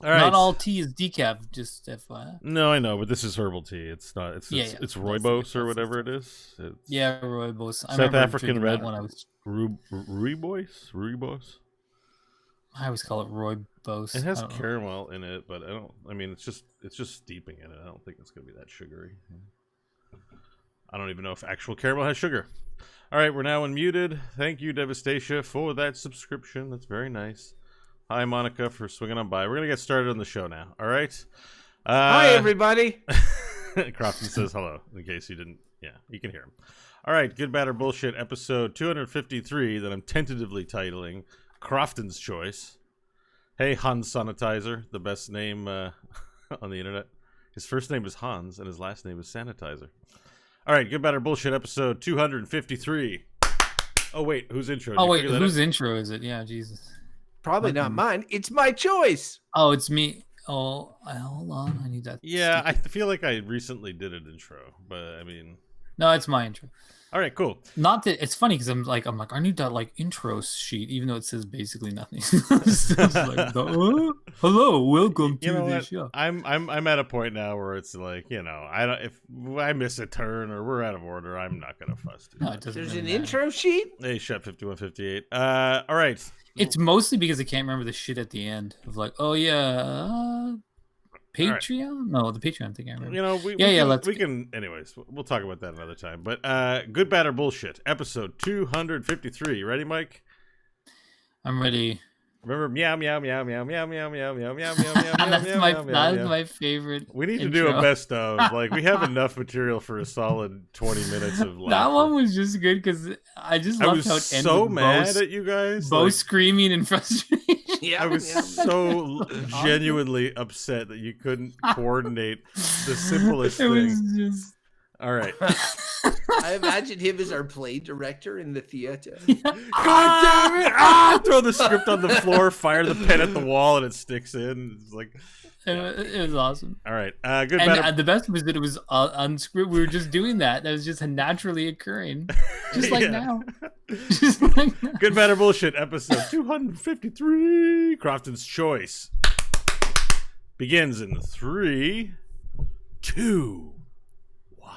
All right. Not all tea is decaf, just FYI. No, I know, but this is herbal tea. It's not. It's rooibos or whatever it is. It's Yeah, rooibos. I South remember African drinking red that when I was. rooibos. I always call it rooibos. It I has don't know. caramel in it, but I don't. I mean, it's just steeping in it. I don't think it's gonna be that sugary. I don't even know if actual caramel has sugar. All right, we're now unmuted. Thank you, Devastatia, for that subscription. That's very nice. Hi, Monica, for swinging on by. We're going to get started on the show now. All right? Hi, everybody. Crofton says hello, in case you didn't. Yeah, you can hear him. All right, Good, Bad, or Bullshit, episode 253 that I'm tentatively titling Crofton's Choice. Hey, Hans Sanitizer, the best name on the internet. His first name is Hans, and his last name is Sanitizer. All right, Good, Bad, or Bullshit, episode 253. Oh, wait, whose intro? Oh, wait, whose intro is it? Yeah, Jesus. Probably not mine. It's my choice. Oh, it's me. Oh, hold on. I need that. Yeah, I feel like I recently did an intro, but I mean... No, it's my intro. All right, cool. Not that it's funny because I'm like I need that like intro sheet, even though it says basically nothing. It's like, hello, welcome to the show. I'm at a point now where it's like, if I miss a turn or we're out of order, I'm not gonna fuss. There's really an intro sheet. Hey, Shep 5158. All right. It's mostly because I can't remember the shit at the end of like, oh yeah. Patreon? Right. No, the Patreon thing I remember. We can. Anyways, we'll talk about that another time. But Good, Bad, or Bullshit, episode 253. Ready, Mike? I'm ready. Remember, meow, meow, meow, meow, meow, meow, meow, meow, meow, meow, meow. That's my favorite. We need to do a best of. Like, we have enough material for a solid 20 minutes of laughter. That one was just good because I just loved how it ended. I was so mad at you guys. Both screaming in frustration. Yeah, I was so genuinely upset that you couldn't coordinate the simplest thing. Was just... All right. I imagine him as our play director in the theater. Yeah. God damn it! Throw the script on the floor, fire the pen at the wall, and it sticks in. It's like... It was awesome. All right. Good, and bad, the best was that it was unscripted. We were just doing that. That was just naturally occurring. Just like now. Just like now. Good, Bad, or Bullshit, episode 253. Crofton's Choice. Begins in 3, 2, 1.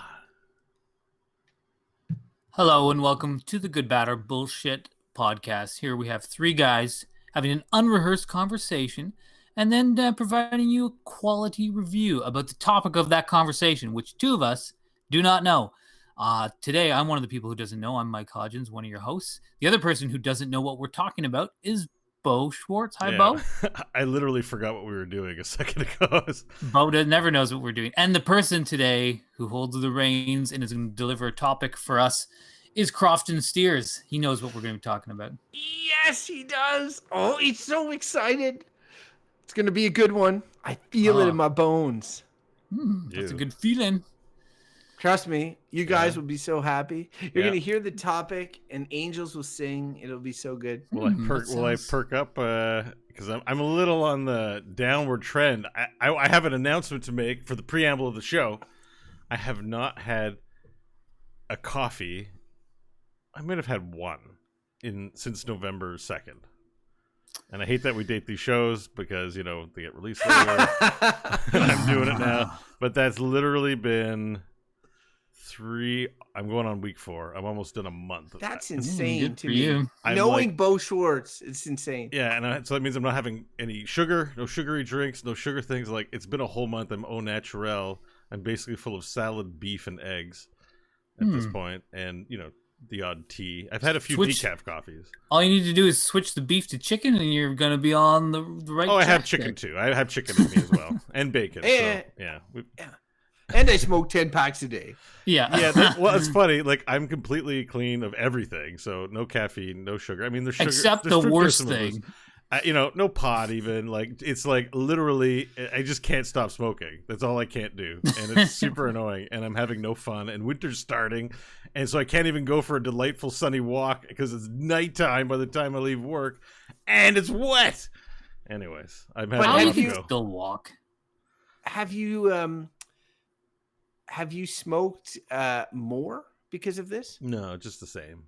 Hello and welcome to the Good, Bad, or Bullshit podcast. Here we have three guys having an unrehearsed conversation and then providing you a quality review about the topic of that conversation, which two of us do not know. Today, I'm one of the people who doesn't know. I'm Mike Hodgins, one of your hosts. The other person who doesn't know what we're talking about is Beau Schwartz. Hi, Beau. I literally forgot what we were doing a second ago. Beau never knows what we're doing. And the person today who holds the reins and is going to deliver a topic for us is Crofton Steers. He knows what we're going to be talking about. Yes, he does. Oh, he's so excited. It's going to be a good one. I feel it in my bones. That's a good feeling. Trust me, you guys will be so happy. You're going to hear the topic and angels will sing. It'll be so good. Will I perk up? Because I'm a little on the downward trend. I have an announcement to make for the preamble of the show. I have not had a coffee. I might have had one since November 2nd. And I hate that we date these shows because, they get released later. And I'm doing it now. But that's literally been 3. I'm going on week 4. I'm almost done a month. That's insane to me. You. Knowing Beau Schwartz, it's insane. Yeah, and so that means I'm not having any sugar, no sugary drinks, no sugar things. Like, it's been a whole month. I'm au naturel. I'm basically full of salad, beef, and eggs at this point. And, the odd tea. I've had a few decaf coffees. All you need to do is switch the beef to chicken, and you're going to be on the right track. Oh, I have chicken, too. I have chicken in me as well. And bacon. So, yeah. And I smoke 10 packs a day. Yeah. Yeah. Well, it's funny. Like, I'm completely clean of everything. So, no caffeine, no sugar. I mean, there's sugar. Except the worst thing. No pot even. Like, it's like literally, I just can't stop smoking. That's all I can't do. And it's super annoying. And I'm having no fun. And winter's starting. And so I can't even go for a delightful sunny walk because it's nighttime by the time I leave work. And it's wet. Anyways, I'm having enough to go. Still walk. Have you smoked more because of this? No, just the same.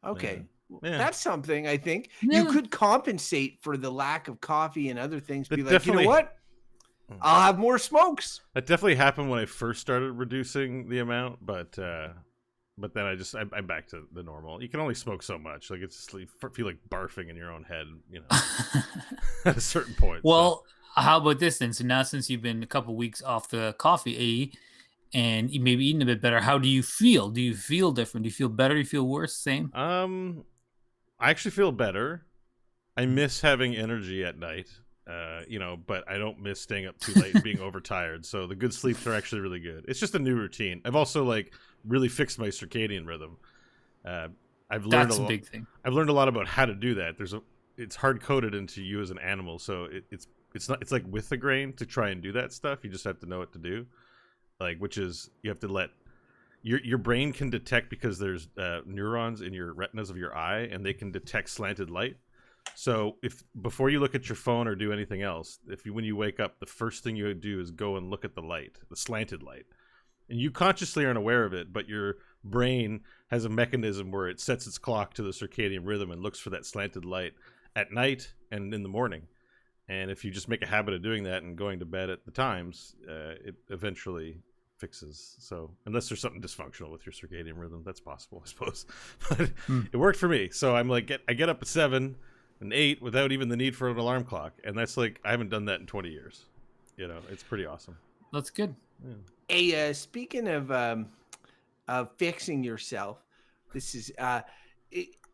Okay. Yeah. That's something, I think. Yeah. You could compensate for the lack of coffee and other things. That Be like, you know definitely- what? I'll have more smokes. That definitely happened when I first started reducing the amount, but then I'm back to the normal. You can only smoke so much. Like it's just, you feel like barfing in your own head, you know, at a certain point. Well, how about this then? So now since you've been a couple weeks off the coffee, and you maybe eating a bit better, how do you feel? Do you feel different? Do you feel better? Do you feel worse? Same? I actually feel better. I miss having energy at night. You know, but I don't miss staying up too late and being overtired. So the good sleeps are actually really good. It's just a new routine. I've also like really fixed my circadian rhythm. That's a big thing. I've learned a lot about how to do that. It's hard coded into you as an animal, so it's like with the grain to try and do that stuff. You just have to know what to do. Like, which is you have to let your brain can detect, because there's neurons in your retinas of your eye, and they can detect slanted light. So if before you look at your phone or do anything else, when you wake up, the first thing you do is go and look at the light, the slanted light. And you consciously aren't aware of it, but your brain has a mechanism where it sets its clock to the circadian rhythm and looks for that slanted light at night and in the morning. And if you just make a habit of doing that and going to bed at the times, it eventually fixes. So unless there's something dysfunctional with your circadian rhythm, that's possible, I suppose. But it worked for me. So I'm like, I get up at 7 and 8 without even the need for an alarm clock, and that's like I haven't done that in 20 years. You know, it's pretty awesome. That's good. Yeah. Hey, speaking of fixing yourself, this is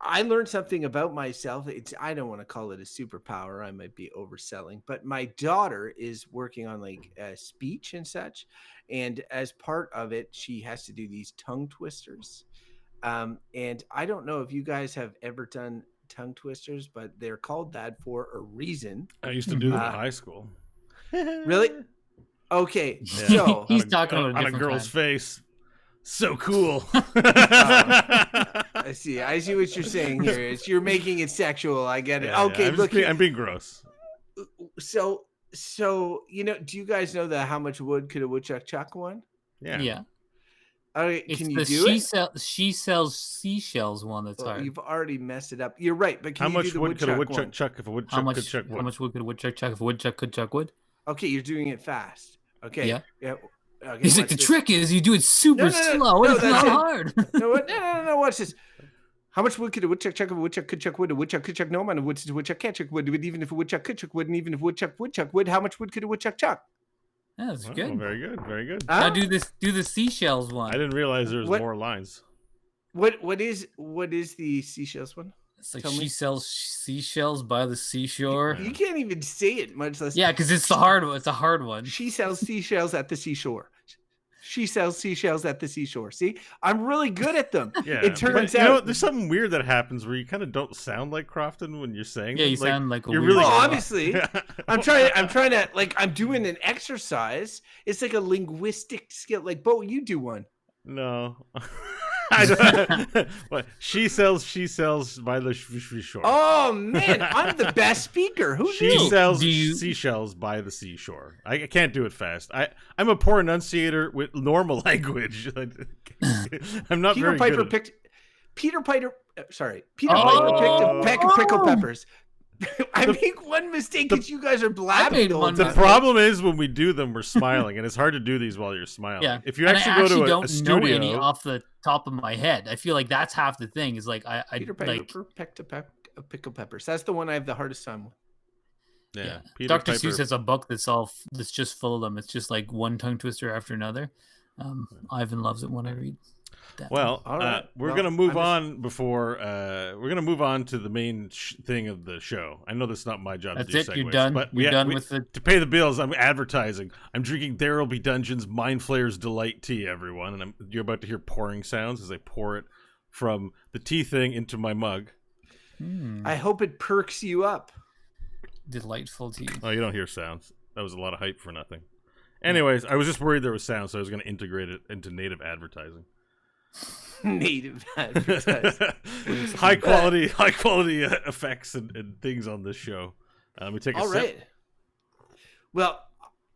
I learned something about myself. I don't want to call it a superpower. I might be overselling, but my daughter is working on like speech and such, and as part of it, she has to do these tongue twisters. And I don't know if you guys have ever done tongue twisters, but they're called that for a reason. I used to do them in high school. Really? Okay, Yeah. so He's talking about a on a different girl's kind. face. So cool. I see what you're saying here. You're making it sexual. I get it. Yeah, Okay, look. I'm being gross. So you know, do you guys know the how much wood could a woodchuck chuck one? Yeah. Okay, It's can the you do it? she sells seashells one that's Well, hard. you've already messed it up. You're right, but can How you much do the wood could a woodchuck woodchuck one? chuck if a How woodchuck much could chuck wood? how much wood could a woodchuck chuck if a woodchuck could chuck wood? Okay, you're doing it fast. Okay. Yeah. Okay, He's like, watch the this. trick is you do it super slow. no, It's that's not it. hard. No, watch this. How much wood could a woodchuck chuck if a woodchuck could chuck wood? A woodchuck could chuck no amount of wood. A woodchuck can't chuck wood. Even if a woodchuck could chuck wood, and even if a woodchuck would chuck wood, how much wood could a woodchuck chuck? Yeah, that's Oh, good. very good, very good. Huh? Now do the seashells one. I didn't realize there was What- more lines. What is the seashells one? It's like Tell me. she sells seashells by the seashore. You can't even say it, much less. Yeah, because it's the hard one. It's a hard one. She sells seashells at the seashore. She sells seashells at the seashore. See, I'm really good at them. Yeah, It turns but, you know, out. there's something weird that happens where you kind of don't sound like Crofton when you're saying. Yeah, them. you sound like a you're weird really. Well, robot. obviously, I'm trying to like I'm doing an exercise. It's like a linguistic skill. Like, Beau, you do one. No. I don't, what, she sells by the shore. Oh man, I'm the best speaker. Who She knew? sells Do you- seashells by the seashore. I can't do it fast. I'm a poor enunciator with normal language. I'm not Peter very Piper good. At, picked. Peter Piper. Peter Oh. Piper picked a peck of prickle Oh. peppers. I make one mistake because you guys are blabbing made the whole one the time. problem is when we do them, we're smiling, and it's hard to do these while you're smiling. Yeah. If you And actually I go actually to a don't studio, know any off the top of my head. I feel like that's half the thing. Is like I Peter like Piper picked a peck of pickled peppers. That's the one I have the hardest time with. yeah, Peter Dr. Piper, Seuss has a book that's just full of them. It's just like one tongue twister after another. Ivan loves it when I read that. Well, All right. we're Well, gonna move I'm on before we're gonna move on to the main thing of the show. I know that's not my job That's to it. do You're segues, done. but You're done with the. to pay the bills. I'm advertising. I'm drinking There'll Be Dungeons Mind Flayer's Delight Tea, everyone, and you're about to hear pouring sounds as I pour it from the tea thing into my mug. I hope it perks you up. Delightful tea. Oh, you don't hear sounds. That was a lot of hype for nothing. Anyways, I was just worried there was sound, so I was going to integrate it into native advertising. Native advertising. high quality effects and things on this show. Let me take a All sip. right. Well,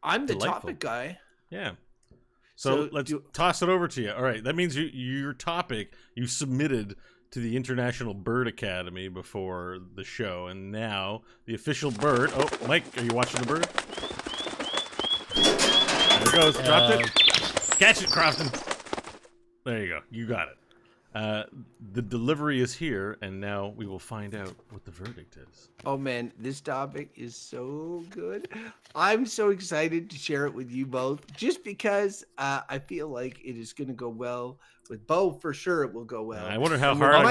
I'm the Delightful. topic guy. Yeah. So So let's do- toss it over to you. All right. That means your topic you submitted to the International Bird Academy before the show, and now the official bird. Oh, Mike, are you watching the bird? There it goes. Dropped it. Catch it, Crofton. There you go. You got it. The delivery is here, and now we will find out what the verdict is. Oh man, this topic is so good. I'm so excited to share it with you both, just because I feel like it is going to go well with Beau. For sure, it will go well. I wonder how hard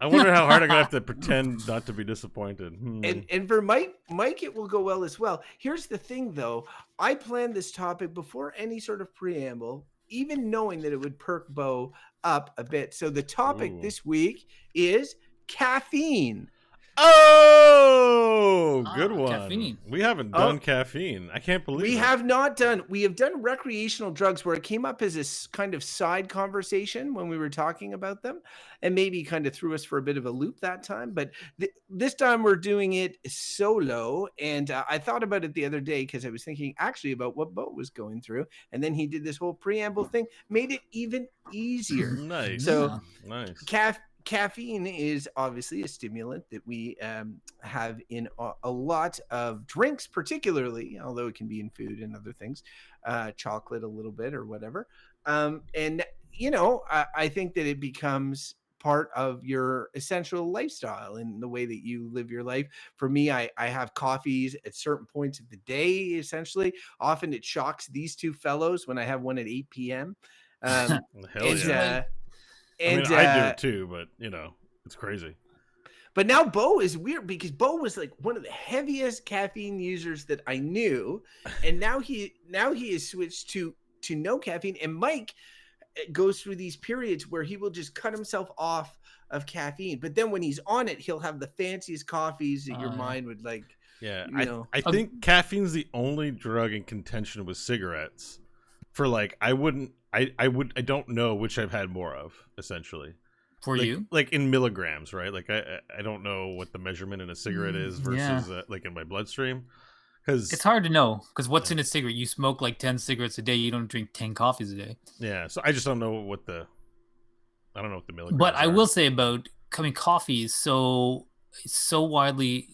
I'm gonna have to pretend not to be disappointed. And for Mike, it will go well as well. Here's the thing, though. I planned this topic before any sort of preamble, even knowing that it would perk Beau up a bit. So the topic this week is caffeine. Oh, good one. Caffeine. We haven't done caffeine. I can't believe we have not done. We have done recreational drugs where it came up as a kind of side conversation when we were talking about them, and maybe kind of threw us for a bit of a loop that time. But this time we're doing it solo. And I thought about it the other day because I was thinking actually about what Beau was going through, and then he did this whole preamble thing, made it even easier. Nice. So nice. Caffeine is obviously a stimulant that we have in a lot of drinks, particularly, although it can be in food and other things, chocolate a little bit or whatever. And, you know, I think that it becomes part of your essential lifestyle and the way that you live your life. For me, I have coffees at certain points of the day, essentially. Often it shocks these two fellows when I have one at 8 p.m. Hell yeah. And I mean, I do too, but you know, it's crazy. But now Beau is weird because Beau was like one of the heaviest caffeine users that I knew, and now he has switched to no caffeine. And Mike goes through these periods where he will just cut himself off of caffeine, but then when he's on it, he'll have the fanciest coffees that your mind would like. Yeah, I think caffeine's the only drug in contention with cigarettes. For like, I don't know which I've had more of, essentially. For you? Like in milligrams, right? Like I don't know what the measurement in a cigarette is versus like in my bloodstream. Because it's hard to know, because what's in a cigarette? You smoke like 10 cigarettes a day. You don't drink 10 coffees a day. Yeah, so I just don't know what the milligrams But I are. will say about coffee is so widely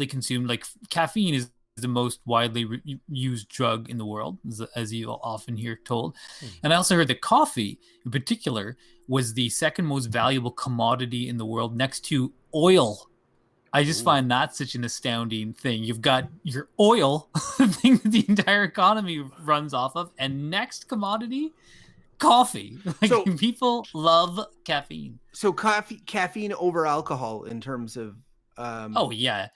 consumed. Like caffeine is the most widely used drug in the world, as you often hear told. And I also heard that coffee in particular was the second most valuable commodity in the world, next to oil. I just find that such an astounding thing. You've got your oil, the thing that the entire economy runs off of, and next commodity, coffee. Like, so people love caffeine. So caffeine over alcohol in terms of oh yeah,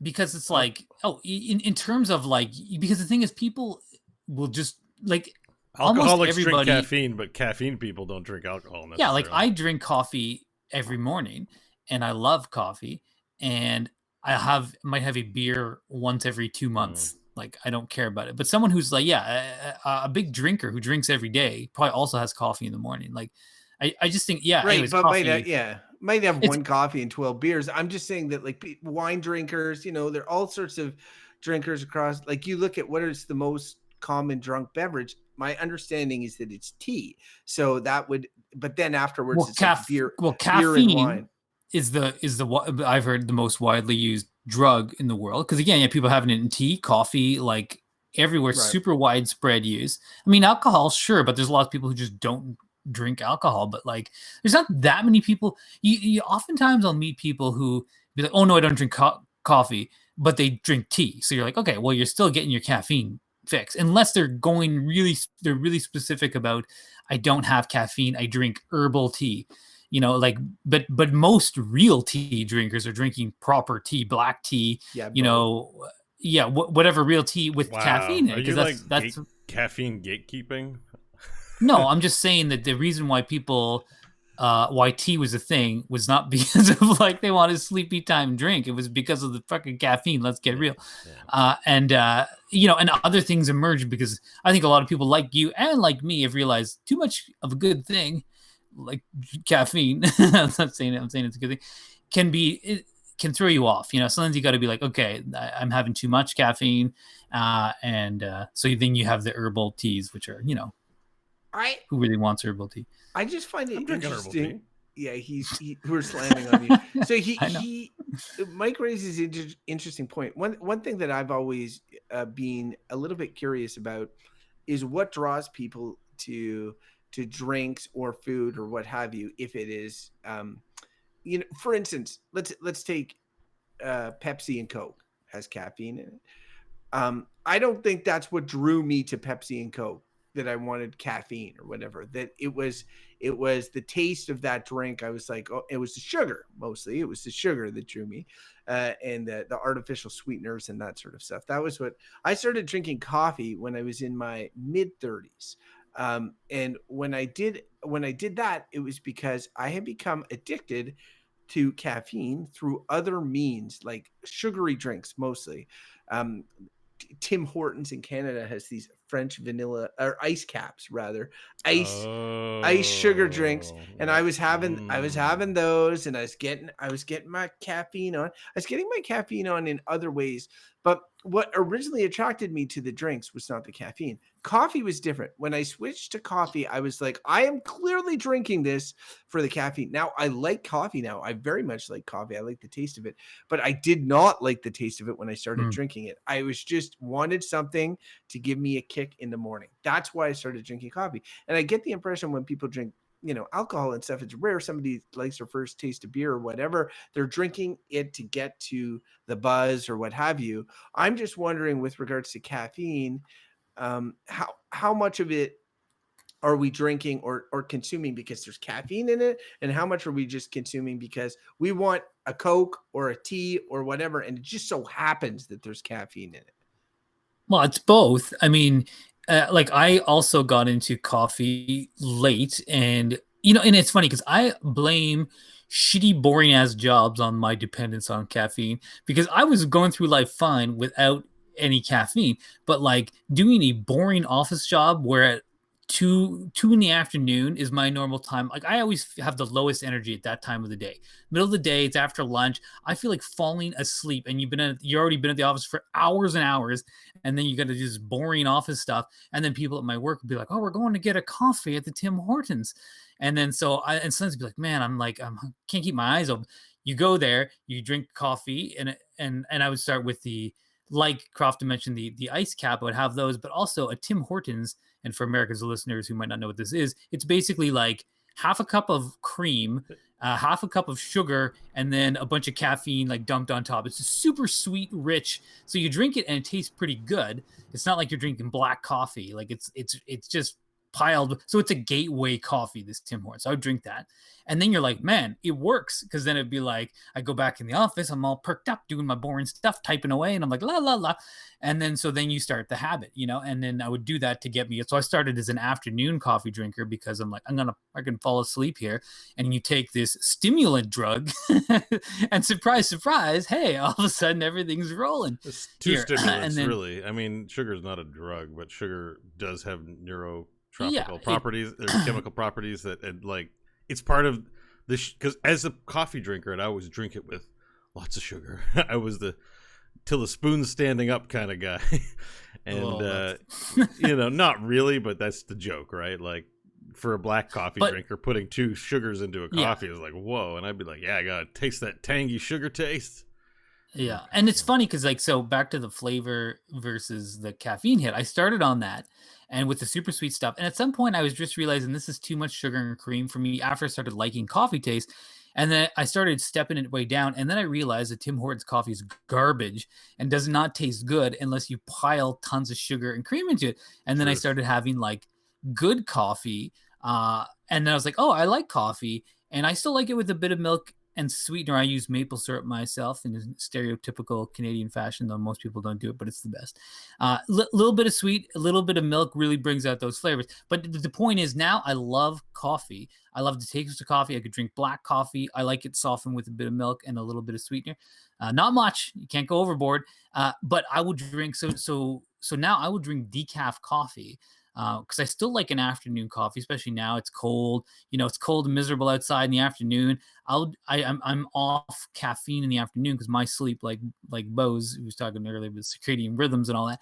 because it's like in terms of like, because the thing is, people will just like alcoholics drink caffeine, but caffeine people don't drink alcohol necessarily. Yeah, like I drink coffee every morning and I love coffee, and I might have a beer once every 2 months. Like, I don't care about it. But someone who's like, a big drinker who drinks every day probably also has coffee in the morning. Like, I just think, right, anyways, but coffee, might have one coffee and 12 beers. I'm just saying that, like, wine drinkers, you know, there are all sorts of drinkers across. Like, you look at what is the most common drunk beverage. My understanding is that it's tea. So that would, but then afterwards, it's like beer. Well, caffeine beer and wine is the I've heard the most widely used drug in the world, because again, people having it in tea, coffee, like everywhere, right. Super widespread use. I mean, alcohol, sure, but there's a lot of people who just don't drink alcohol. But like, there's not that many people. You oftentimes I'll meet people who be like, oh no, I don't drink coffee, but they drink tea. So you're like, okay, well, you're still getting your caffeine fix, unless they're really specific about, I don't have caffeine, I drink herbal tea. You know, like, but most real tea drinkers are drinking proper tea, black tea. Yeah, you know, whatever real tea with caffeine in it. Because that's caffeine gatekeeping. No, I'm just saying that the reason why people, why tea was a thing was not because of like they wanted a sleepy time drink. It was because of the fucking caffeine. Let's get real. Yeah. And other things emerged because I think a lot of people like you and like me have realized too much of a good thing, like caffeine, I'm not saying it, I'm saying it's a good thing, can throw you off. You know, sometimes you got to be like, okay, I'm having too much caffeine. So then you have the herbal teas, which are, you know, who really wants herbal tea? I just find it interesting. Yeah, we're slamming on you. So I know. Mike raises an interesting point. One thing that I've always been a little bit curious about is what draws people to drinks or food or what have you. If it is, for instance, let's take Pepsi and Coke has caffeine in it. I don't think that's what drew me to Pepsi and Coke, that I wanted caffeine or whatever. That it was the taste of that drink. I was like, oh, it was the sugar mostly. It was the sugar that drew me, and the artificial sweeteners and that sort of stuff. That was what I started drinking coffee when I was in my mid 30s. And when I did that, it was because I had become addicted to caffeine through other means, like sugary drinks mostly. Um, Tim Hortons in Canada has these French vanilla or ice caps, rather ice sugar drinks, and I was having those, and I was getting my caffeine on. I was getting my caffeine on in other ways, but what originally attracted me to the drinks was not the caffeine. Coffee was different. When I switched to coffee, I was like, I am clearly drinking this for the caffeine. Now I like coffee now. I very much like coffee. I like the taste of it, but I did not like the taste of it when I started drinking it. I was just wanted something to give me a kick in the morning. That's why I started drinking coffee. And I get the impression when people drink, alcohol and stuff, it's rare somebody likes their first taste of beer or whatever. They're drinking it to get to the buzz or what have you. I'm just wondering, with regards to caffeine, how much of it are we drinking or consuming because there's caffeine in it, and how much are we just consuming because we want a Coke or a tea or whatever, and it just so happens that there's caffeine in it? Well, it's both. I mean, like I also got into coffee late, and and it's funny because I blame shitty, boring ass jobs on my dependence on caffeine, because I was going through life fine without any caffeine, but like doing a boring office job where at two in the afternoon is my normal time. Like I always have the lowest energy at that time of the day. Middle of the day, it's after lunch. I feel like falling asleep, and you already been at the office for hours and hours, and then you got to do this boring office stuff, and then people at my work will be like, "Oh, we're going to get a coffee at the Tim Hortons," and then and sometimes be like, "Man, I can't keep my eyes open." You go there, you drink coffee, and I would start with like Crofton mentioned, the ice cap. I would have those, but also a Tim Hortons. And for America's listeners who might not know what this is, it's basically like half a cup of cream, half a cup of sugar, and then a bunch of caffeine like dumped on top. It's super sweet, rich. So you drink it and it tastes pretty good. It's not like you're drinking black coffee. Like it's just piled. So it's a gateway coffee, this Tim Hortons. So I would drink that. And then you're like, man, it works. Because then it'd be like, I go back in the office, I'm all perked up doing my boring stuff, typing away. And I'm like, la, la, la. And then you start the habit, and then I would do that to get me. So I started as an afternoon coffee drinker because I'm like, I can fall asleep here. And you take this stimulant drug and surprise, surprise, hey, all of a sudden everything's rolling. It's two stimulants, really. I mean, sugar is not a drug, but sugar does have neurotropical properties, or chemical properties that like, it's part of this. Because as a coffee drinker, and I always drink it with lots of sugar. I was till the spoon's standing up kind of guy. And not really, but that's the joke, right? Like, for a black coffee drinker, putting 2 sugars into a coffee is like, whoa. And I'd be like, yeah, I gotta taste that tangy sugar taste. Yeah. And it's funny because, like, so back to the flavor versus the caffeine hit, I started on that and with the super sweet stuff. And at some point I was just realizing this is too much sugar and cream for me after I started liking coffee taste. And then I started stepping it way down. And then I realized that Tim Hortons coffee is garbage and does not taste good unless you pile tons of sugar and cream into it. And then I started having like good coffee. And then I was like, oh, I like coffee. And I still like it with a bit of milk and sweetener. I use maple syrup myself in a stereotypical Canadian fashion, though most people don't do it, but it's the best. Little bit of sweet, a little bit of milk really brings out those flavors. But the point is, now I love coffee. I love the taste of coffee. I could drink black coffee. I like it softened with a bit of milk and a little bit of sweetener. Not much. You can't go overboard. But I would drink. So now I would drink decaf coffee. Because I still like an afternoon coffee, especially now it's cold. It's cold and miserable outside in the afternoon. I'm off caffeine in the afternoon because my sleep, like Beau's, who was talking earlier with circadian rhythms and all that.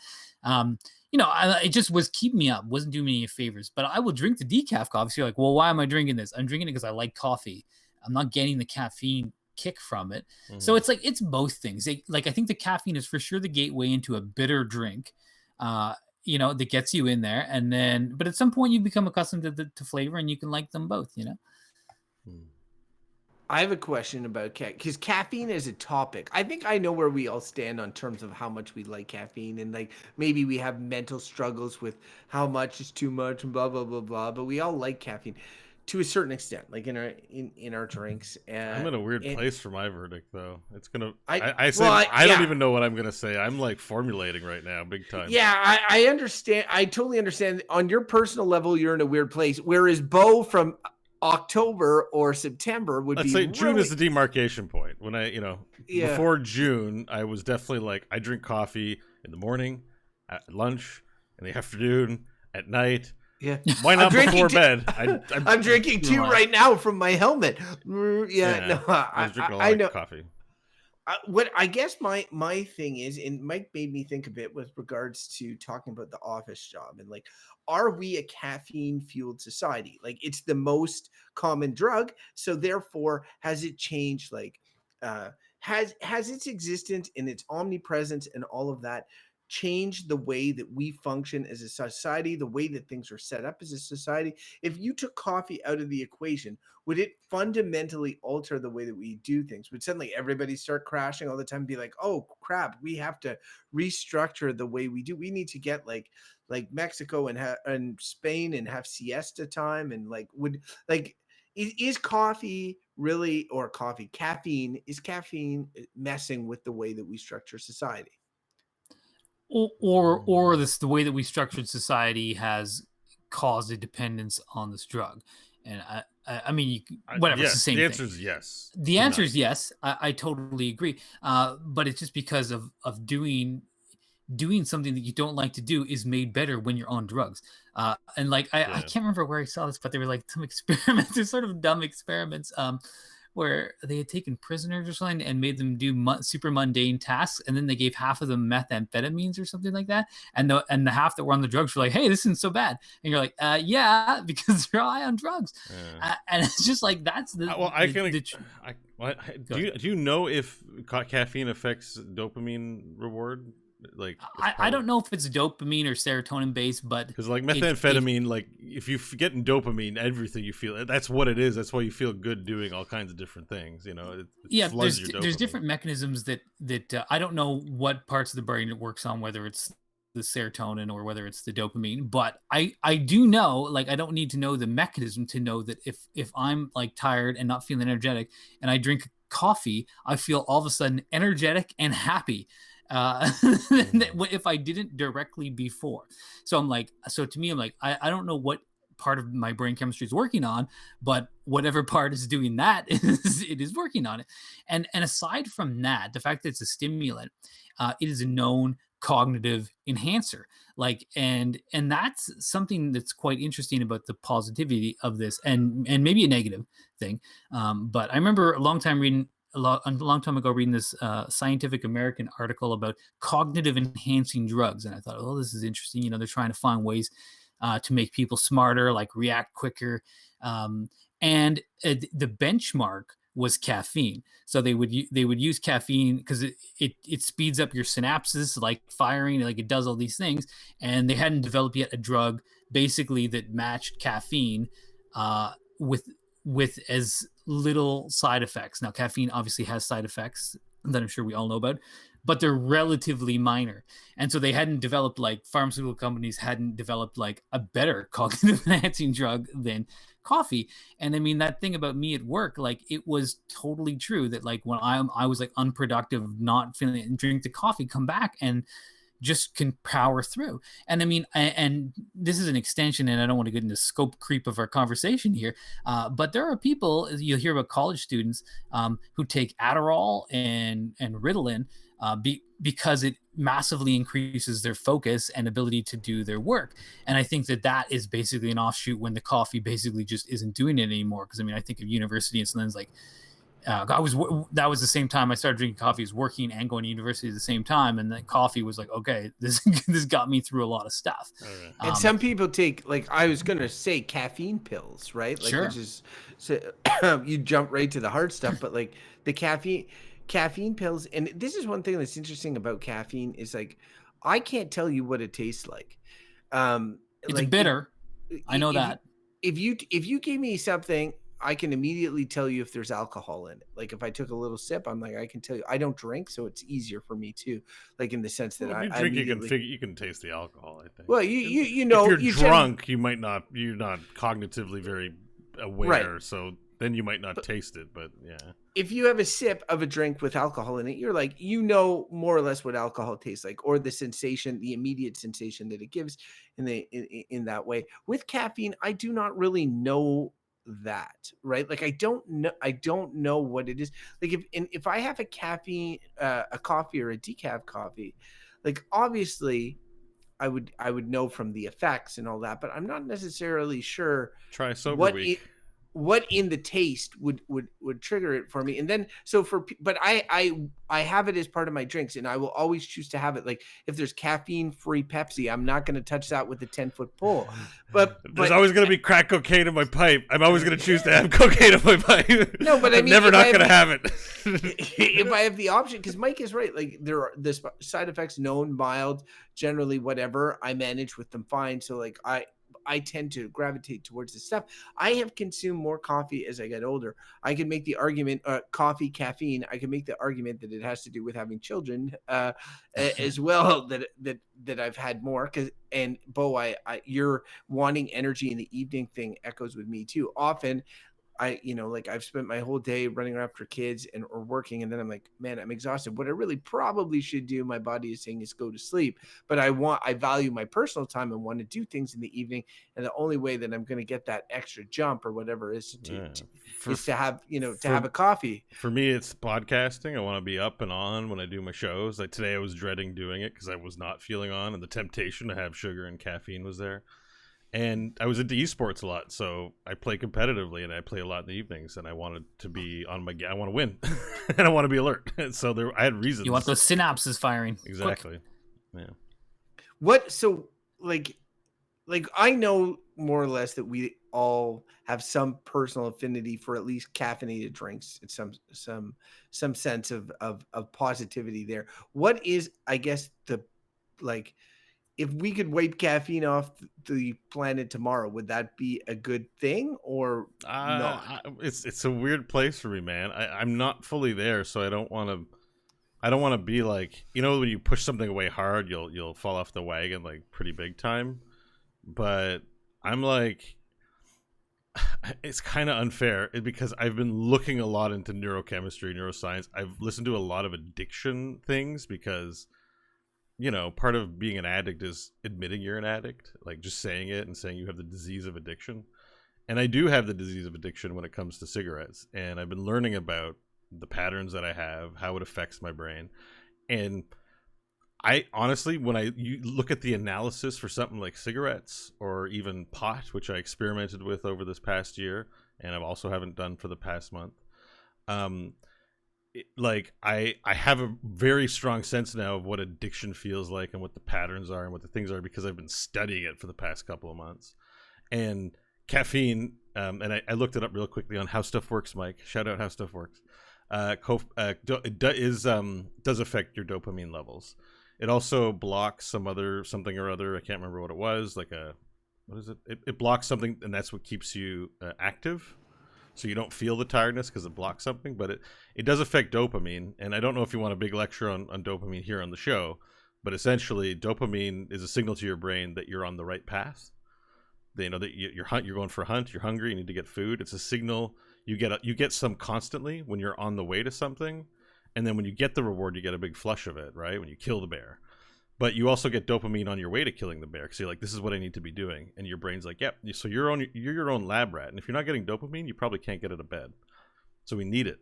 It just was keeping me up, wasn't doing me any favors. But I would drink the decaf coffee. So you're like, well, why am I drinking this? I'm drinking it because I like coffee. I'm not getting the caffeine kick from it. So it's like, it's both things. Like, I think the caffeine is for sure the gateway into a bitter drink, that gets you in there. And then, but at some point you become accustomed to flavor, and you can like them both, I have a question about because caffeine is a topic. I think I know where we all stand on terms of how much we like caffeine, and like maybe we have mental struggles with how much is too much and blah blah blah blah. But we all like caffeine to a certain extent, like in our drinks. I'm in a weird place for my verdict, though. It's gonna. I don't even know what I'm gonna say. I'm like formulating right now, big time. Yeah, I understand. I totally understand. On your personal level, you're in a weird place. Whereas Beau from October or September would Let's be say June is the demarcation point. When before June, I was definitely like, I drink coffee in the morning, at lunch, in the afternoon, at night. Yeah, why not before bed? I'm drinking two right now from my helmet. No, I was drinking a lot of coffee. What I guess my thing is, and Mike made me think a bit with regards to talking about the office job, and like, are we a caffeine fueled society? Like, it's the most common drug, so therefore has it changed? Like, has its existence and its omnipresence and all of that changed the way that we function as a society, the way that things are set up as a society? If you took coffee out of the equation, would it fundamentally alter the way that we do things? Would suddenly everybody start crashing all the time and be like, oh crap, we have to restructure the way we do? We need to get like Mexico and Spain and have siesta time, and like, is coffee really, or caffeine messing with the way that we structure society? Or the way that we structured society has caused a dependence on this drug. And I mean, whatever. Yes, it's the same the thing. answer is yes. The answer is yes. I totally agree. But it's just because of doing something that you don't like to do is made better when you're on drugs. And like, I can't remember where I saw this, but they were like some experiments, they're sort of dumb experiments, where they had taken prisoners or something and made them do super mundane tasks, and then they gave half of them methamphetamines or something like that, and the half that were on the drugs were like, "Hey, this isn't so bad," and you're like, "Yeah," because they're high on drugs, and it's just like, that's the. Do you know if caffeine affects dopamine reward? Like, I don't know if it's dopamine or serotonin based, but because like methamphetamine, like if you get dopamine, everything you feel, that's what it is. That's why you feel good doing all kinds of different things. There's different mechanisms that I don't know what parts of the brain it works on, whether it's the serotonin or whether it's the dopamine, but I do know, like, I don't need to know the mechanism to know that if I'm like tired and not feeling energetic and I drink coffee, I feel all of a sudden energetic and happy. If I didn't directly before. So to me, I'm like, I don't know what part of my brain chemistry is working on, but whatever part is doing that, it is working on it. And aside from that, the fact that it's a stimulant, it is a known cognitive enhancer. Like, and that's something that's quite interesting about the positivity of this, and maybe a negative thing. But I remember a long time ago reading this Scientific American article about cognitive enhancing drugs, and I thought, oh, this is interesting. They're trying to find ways to make people smarter, like react quicker, and the benchmark was caffeine. So they would use caffeine because it speeds up your synapses, like firing, like it does all these things, and they hadn't developed yet a drug basically that matched caffeine with as little side effects. Now, caffeine obviously has side effects that I'm sure we all know about, but they're relatively minor. And so they hadn't developed, like, pharmaceutical companies hadn't developed like a better cognitive enhancing drug than coffee. And I mean, that thing about me at work, like, it was totally true that, like, when I was like unproductive, not feeling it, and drink the coffee, come back and just can power through. And I mean, and this is an extension, and I don't want to get into scope creep of our conversation here, but there are people, you'll hear about college students who take Adderall and Ritalin because it massively increases their focus and ability to do their work. And I think that is basically an offshoot when the coffee basically just isn't doing it anymore. Because I mean, I think of university and something's like, that was the same time I started drinking coffee, was working and going to university at the same time, and then coffee was like, okay, this got me through a lot of stuff. Okay. And some people take, like I was gonna say, caffeine pills, right? Like, Sure. which is, so you jump right to the hard stuff, but like the caffeine pills, and this is one thing that's interesting about caffeine is like I can't tell you what it tastes like. It's Like bitter. I know if, that. if you gave me something, I can immediately tell you if there's alcohol in it. Like if I took a little sip, I'm like, I can tell you. I don't drink, so it's easier for me too. Like in the sense that Well, if you I drink, immediately. you can taste the alcohol. I think. Well, you know, if you're you drunk, you're not cognitively very aware, Right. so then you might not taste it. But yeah, if you have a sip of a drink with alcohol in it, you're like, you know, more or less what alcohol tastes like, or the sensation, the immediate sensation that it gives in that way. With caffeine, I do not really know that, right? Like I don't know what it is. Like if I have a caffeine, a coffee or a decaf coffee, like obviously I would know from the effects and all that, but I'm not necessarily sure try sober what week. what in the taste would trigger it for me. And then so but I have it as part of my drinks, and I will always choose to have it. Like if there's caffeine free Pepsi, I'm not going to touch that with a 10-foot pole. But There's always going to be crack cocaine in my pipe. I'm always going to choose to have cocaine in my pipe. No, but I I'm mean, never if not I going to have it. if I have the option, because Mike is right, like there are the side effects known, mild, generally whatever, I manage with them fine. So like I tend to gravitate towards this stuff. I have consumed more coffee as I get older. I can make the argument, coffee, caffeine. I can make the argument that it has to do with having children as well. That I've had more because, and Beau, you're wanting energy in the evening thing echoes with me too. Often like I've spent my whole day running after kids or working, and then I'm like, man, I'm exhausted. What I really probably should do, my body is saying, is go to sleep. But I value my personal time and want to do things in the evening. And the only way that I'm going to get that extra jump or whatever is to have, have a coffee. For me, it's podcasting. I want to be up and on when I do my shows. Like today, I was dreading doing it because I was not feeling on, and the temptation to have sugar and caffeine was there. And I was into esports a lot, so I play competitively, and I play a lot in the evenings. And I wanted to be on my. I want to win, and I want to be alert. And so I had reasons. You want those synapses firing. Exactly. Quick. Yeah. What? So like I know more or less that we all have some personal affinity for at least caffeinated drinks. It's some sense of positivity there. What is, I guess, if we could wipe caffeine off the planet tomorrow, would that be a good thing or not? It's a weird place for me, man. I'm not fully there, so I don't want to be like, when you push something away hard, you'll fall off the wagon like pretty big time. But I'm like, it's kind of unfair because I've been looking a lot into neurochemistry, neuroscience. I've listened to a lot of addiction things because part of being an addict is admitting you're an addict, like just saying it and saying you have the disease of addiction. And I do have the disease of addiction when it comes to cigarettes. And I've been learning about the patterns that I have, how it affects my brain. And I honestly, when you look at the analysis for something like cigarettes or even pot, which I experimented with over this past year, and I also haven't done for the past month, I have a very strong sense now of what addiction feels like and what the patterns are and what the things are because I've been studying it for the past couple of months. And caffeine, and I looked it up real quickly on How Stuff Works, Mike. Shout out How Stuff Works. It does affect your dopamine levels. It also blocks something or other. I can't remember what it was. What is it? It blocks something, and that's what keeps you active. So you don't feel the tiredness because it blocks something, but it does affect dopamine. And I don't know if you want a big lecture on dopamine here on the show, but essentially dopamine is a signal to your brain that you're on the right path. That you're going for a hunt, you're hungry, you need to get food. It's a signal you get some constantly when you're on the way to something. And then when you get the reward, you get a big flush of it, right? When you kill the bear. But you also get dopamine on your way to killing the bear because you're like, this is what I need to be doing. And your brain's like, yep. So you're your own lab rat. And if you're not getting dopamine, you probably can't get out of bed. So we need it.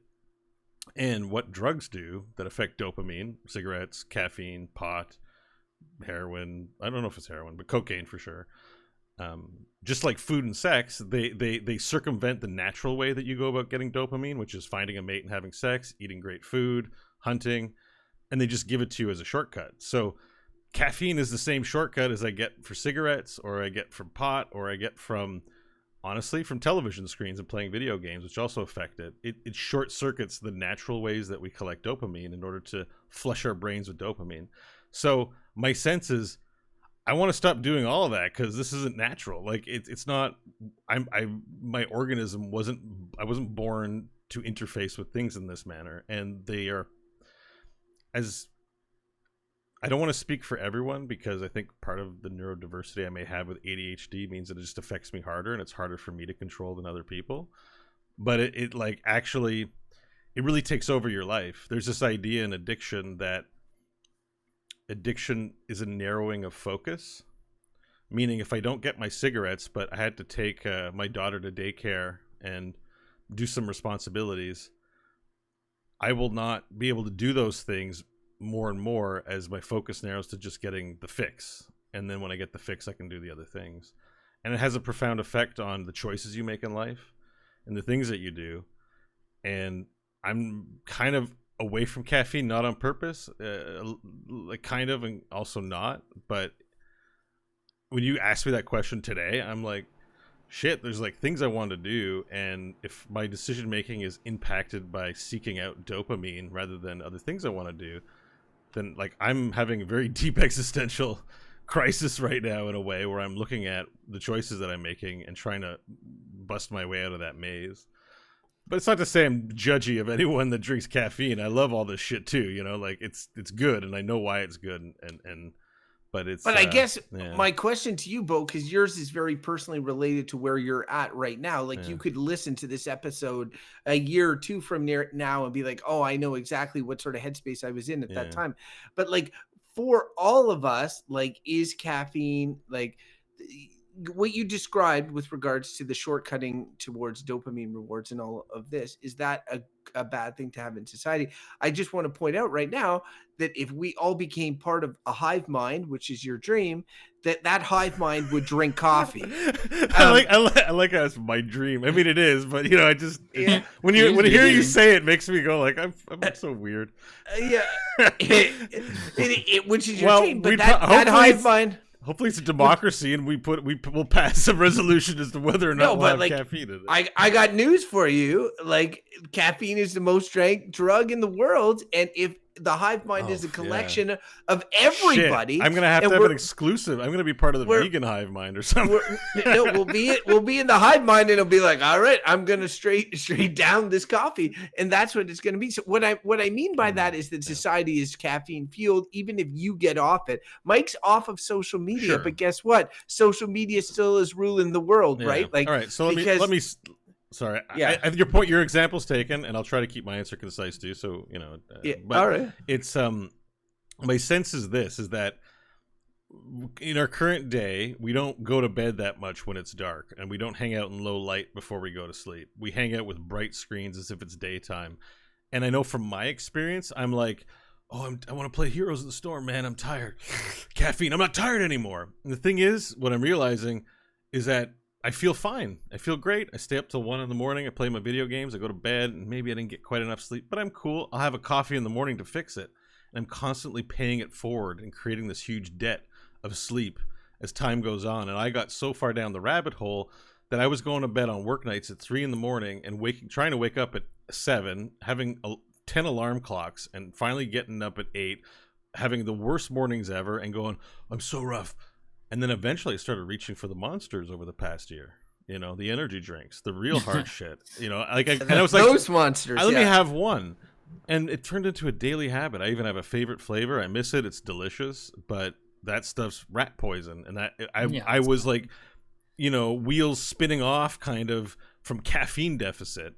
And what drugs do that affect dopamine, cigarettes, caffeine, pot, heroin, I don't know if it's heroin, but cocaine for sure, just like food and sex, they circumvent the natural way that you go about getting dopamine, which is finding a mate and having sex, eating great food, hunting, and they just give it to you as a shortcut. So caffeine is the same shortcut as I get for cigarettes, or I get from pot, or I get from, honestly, from television screens and playing video games, which also affect it. It short circuits the natural ways that we collect dopamine in order to flush our brains with dopamine. So my sense is, I want to stop doing all of that because this isn't natural. Like it's not. My organism wasn't. I wasn't born to interface with things in this manner, and they are. As I don't want to speak for everyone, because I think part of the neurodiversity I may have with ADHD means that it just affects me harder, and it's harder for me to control than other people. But it like actually, it really takes over your life. There's this idea in addiction that addiction is a narrowing of focus, meaning if I don't get my cigarettes, but I had to take my daughter to daycare and do some responsibilities, I will not be able to do those things more and more as my focus narrows to just getting the fix. And then when I get the fix, I can do the other things. And it has a profound effect on the choices you make in life and the things that you do. And I'm kind of away from caffeine, not on purpose, like kind of, and also not. But when you ask me that question today, I'm like, shit, there's like things I want to do, and if my decision making is impacted by seeking out dopamine rather than other things I want to do, then like I'm having a very deep existential crisis right now, in a way where I'm looking at the choices that I'm making and trying to bust my way out of that maze. But it's not to say I'm judgy of anyone that drinks caffeine. I love all this shit too, you know, like it's good, and I know why it's good, and but it's. But I guess my question to you, Beau, because yours is very personally related to where you're at right now. Like you could listen to this episode a year or two from now and be like, oh, I know exactly what sort of headspace I was in at that time. But like for all of us, like, is caffeine, like what you described with regards to the shortcutting towards dopamine rewards and all of this, is that a bad thing to have in society? I just want to point out right now that if we all became part of a hive mind, which is your dream, that hive mind would drink coffee. I like how it's my dream. I mean, it is, but you know, I just when I hear you say it, makes me go like, I'm so weird. Which is your dream, but that hive mind. Hopefully it's a democracy, and we'll pass a resolution as to whether or not we'll have caffeine in it. I got news for you. Like, caffeine is the most drank drug in the world, and if the hive mind is a collection of everybody, shit. I'm gonna have to have an exclusive. I'm gonna be part of the vegan hive mind or something. We'll be in the hive mind, and it'll be like, all right, I'm gonna straight down this coffee, and that's what it's gonna be. So what I mean by that is that society is caffeine fueled. Even if you get off it, Mike's off of social media, but guess what? Social media still is ruling the world, right? Like, all right. So let me. Sorry. Yeah. Your example's taken, and I'll try to keep my answer concise too. So, you know, but all right. It's my sense is that in our current day, we don't go to bed that much when it's dark, and we don't hang out in low light before we go to sleep. We hang out with bright screens as if it's daytime. And I know from my experience, I'm like, I want to play Heroes of the Storm, man. I'm tired. Caffeine. I'm not tired anymore. And the thing is, what I'm realizing is that I feel fine. I feel great. I stay up till 1 a.m. I play my video games. I go to bed, and maybe I didn't get quite enough sleep, but I'm cool. I'll have a coffee in the morning to fix it. And I'm constantly paying it forward and creating this huge debt of sleep as time goes on. And I got so far down the rabbit hole that I was going to bed on work nights at 3 a.m. and trying to wake up at 7, having 10 alarm clocks, and finally getting up at 8, having the worst mornings ever, and going, I'm so rough. And then eventually I started reaching for the monsters over the past year. You know, the energy drinks, the real hard shit. You know, like and I was like, those monsters. Let me have one, and it turned into a daily habit. I even have a favorite flavor. I miss it. It's delicious, but that stuff's rat poison. And that I was like, you know, wheels spinning off kind of from caffeine deficit.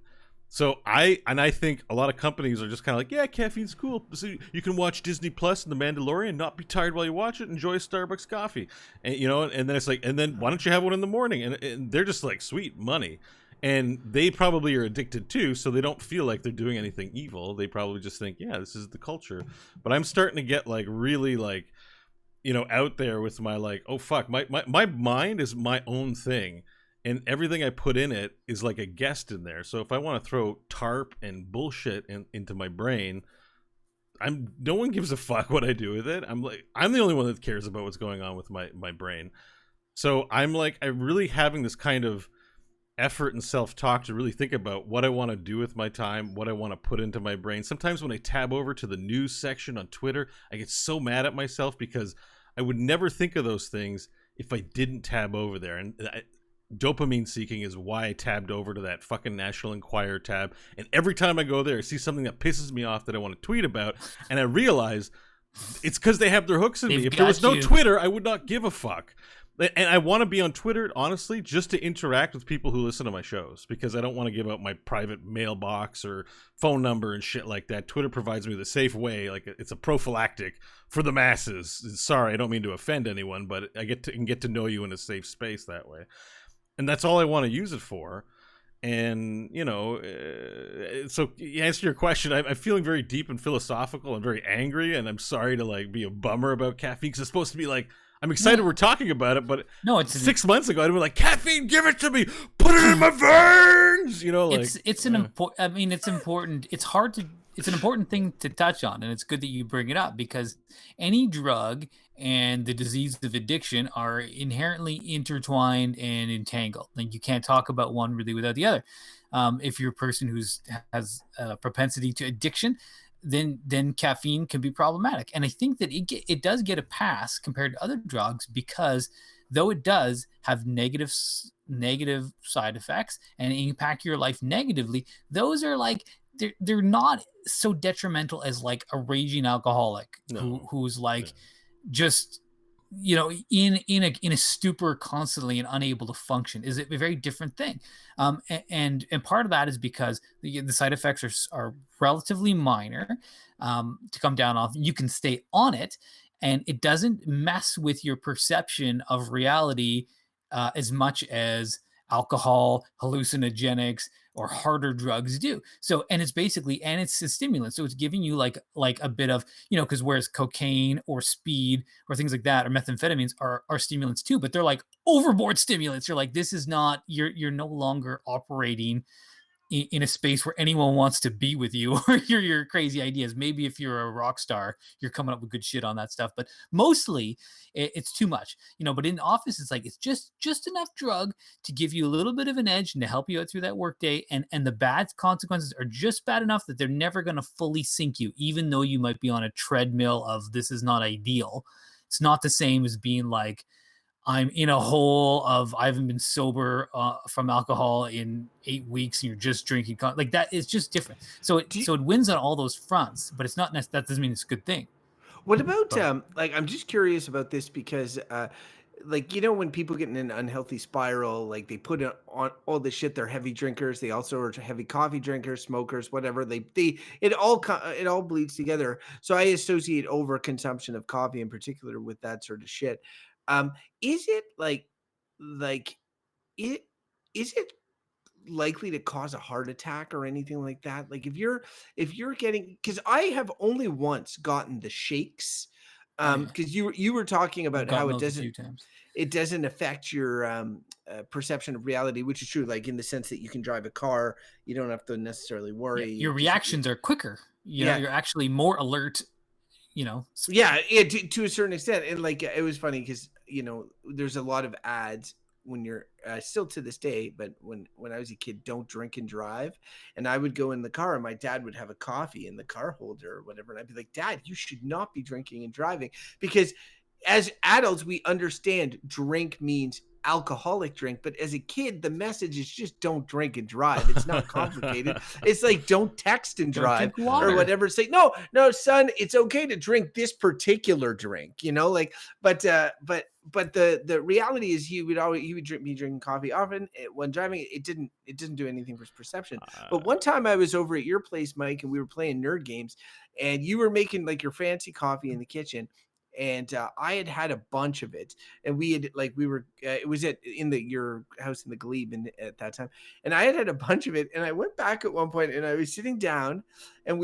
So I think a lot of companies are just kind of like, yeah, caffeine's cool. So you can watch Disney Plus and The Mandalorian, not be tired while you watch it, enjoy Starbucks coffee, and you know, and then it's like, and then why don't you have one in the morning? And they're just like, sweet money, and they probably are addicted too, so they don't feel like they're doing anything evil. They probably just think, yeah, this is the culture. But I'm starting to get like really like out there with my like, oh fuck, my mind is my own thing, and everything I put in it is like a guest in there. So if I want to throw tarp and bullshit into my brain, no one gives a fuck what I do with it. I'm the only one that cares about what's going on with my brain. So I'm really having this kind of effort and self-talk to really think about what I want to do with my time, what I want to put into my brain. Sometimes when I tab over to the news section on Twitter, I get so mad at myself because I would never think of those things if I didn't tab over there. And dopamine seeking is why I tabbed over to that fucking National Enquirer tab. And every time I go there, I see something that pisses me off that I want to tweet about, and I realize it's because they have their hooks in me. If there was no Twitter, I would not give a fuck. And I want to be on Twitter, honestly, just to interact with people who listen to my shows, because I don't want to give out my private mailbox or phone number and shit like that. Twitter provides me with a safe way, like it's a prophylactic for the masses. Sorry, I don't mean to offend anyone, but I can get to know you in a safe space that way. And that's all I want to use it for. And, so to answer your question, I'm feeling very deep and philosophical and very angry, and I'm sorry to be a bummer about caffeine, because it's supposed to be I'm excited we're talking about it, but no, it's 6 months ago I'd be like, caffeine, give it to me, put it in my veins, it's an important. I mean, it's important. It's an important thing to touch on, and it's good that you bring it up, because any drug and the disease of addiction are inherently intertwined and entangled. Like, you can't talk about one really without the other. If you're a person has a propensity to addiction, then caffeine can be problematic. And I think that it does get a pass compared to other drugs, because though it does have negative side effects and impact your life negatively, those are they're not so detrimental as a raging alcoholic who's just in a stupor constantly and unable to function. Is a very different thing. And part of that is because the side effects are relatively minor to come down off. You can stay on it, and it doesn't mess with your perception of reality as much as alcohol, hallucinogenics, or harder drugs do. So, and it's a stimulant. So it's giving you like a bit of, because whereas cocaine or speed or things like that or methamphetamines are stimulants too, but they're overboard stimulants. You're this is not, you're no longer operating in a space where anyone wants to be with you, or your crazy ideas. Maybe if you're a rock star, you're coming up with good shit on that stuff, but mostly it's too much, but in the office, it's it's just enough drug to give you a little bit of an edge and to help you out through that work day. And the bad consequences are just bad enough that they're never going to fully sink you, even though you might be on a treadmill of this is not ideal. It's not the same as being I'm in a hole of I haven't been sober from alcohol in 8 weeks, and you're just drinking that. It's just different. So it wins on all those fronts, but it's not that doesn't mean it's a good thing. What about I'm just curious about this, because when people get in an unhealthy spiral, they put on all the shit. They're heavy drinkers. They also are heavy coffee drinkers, smokers, whatever. It all bleeds together. So I associate overconsumption of coffee in particular with that sort of shit. Is it is it likely to cause a heart attack or anything like that? If you're getting, because I have only once gotten the shakes, because you were talking about how it doesn't affect your perception of reality, which is true. In the sense that you can drive a car, you don't have to necessarily worry. Yeah, your reactions are quicker. You're actually more alert. To a certain extent. And it was funny because there's a lot of ads when you're still to this day, but when I was a kid, don't drink and drive. And I would go in the car and my dad would have a coffee in the car holder or whatever, and I'd be like, Dad, you should not be drinking and driving, because as adults we understand drink means alcoholic drink, but as a kid the message is just don't drink and drive. It's not complicated. It's don't text and drive or whatever. Say no son, it's okay to drink this particular drink, but the reality is he would be drinking coffee often when driving. It didn't do anything for his perception. But one time I was over at your place, Mike, and we were playing nerd games, and you were making your fancy coffee in the kitchen. and I had a bunch of it, and we were it was in your house in the Glebe at that time, and I had a bunch of it, and I went back at one point, and I was sitting down, and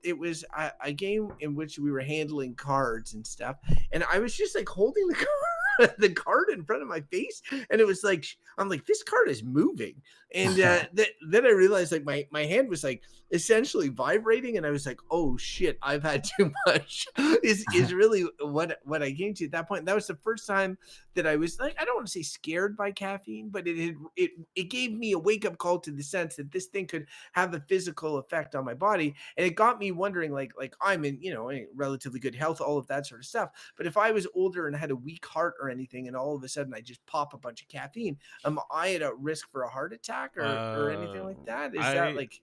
it was a game in which we were handling cards and stuff, and I was just like holding the card, the card in front of my face, and it was like I'm like, this card is moving, and then I realized like my hand was like essentially vibrating, and I was like, oh shit, I've had too much. is really what I came to at that point. That was the first time that I was like, I don't want to say scared by caffeine, but it gave me a wake up call to the sense that this thing could have a physical effect on my body, and it got me wondering, like I'm in relatively good health, all of that sort of stuff. But if I was older and had a weak heart or anything, and all of a sudden I just pop a bunch of caffeine, am I at a risk for a heart attack or anything like that? Is that like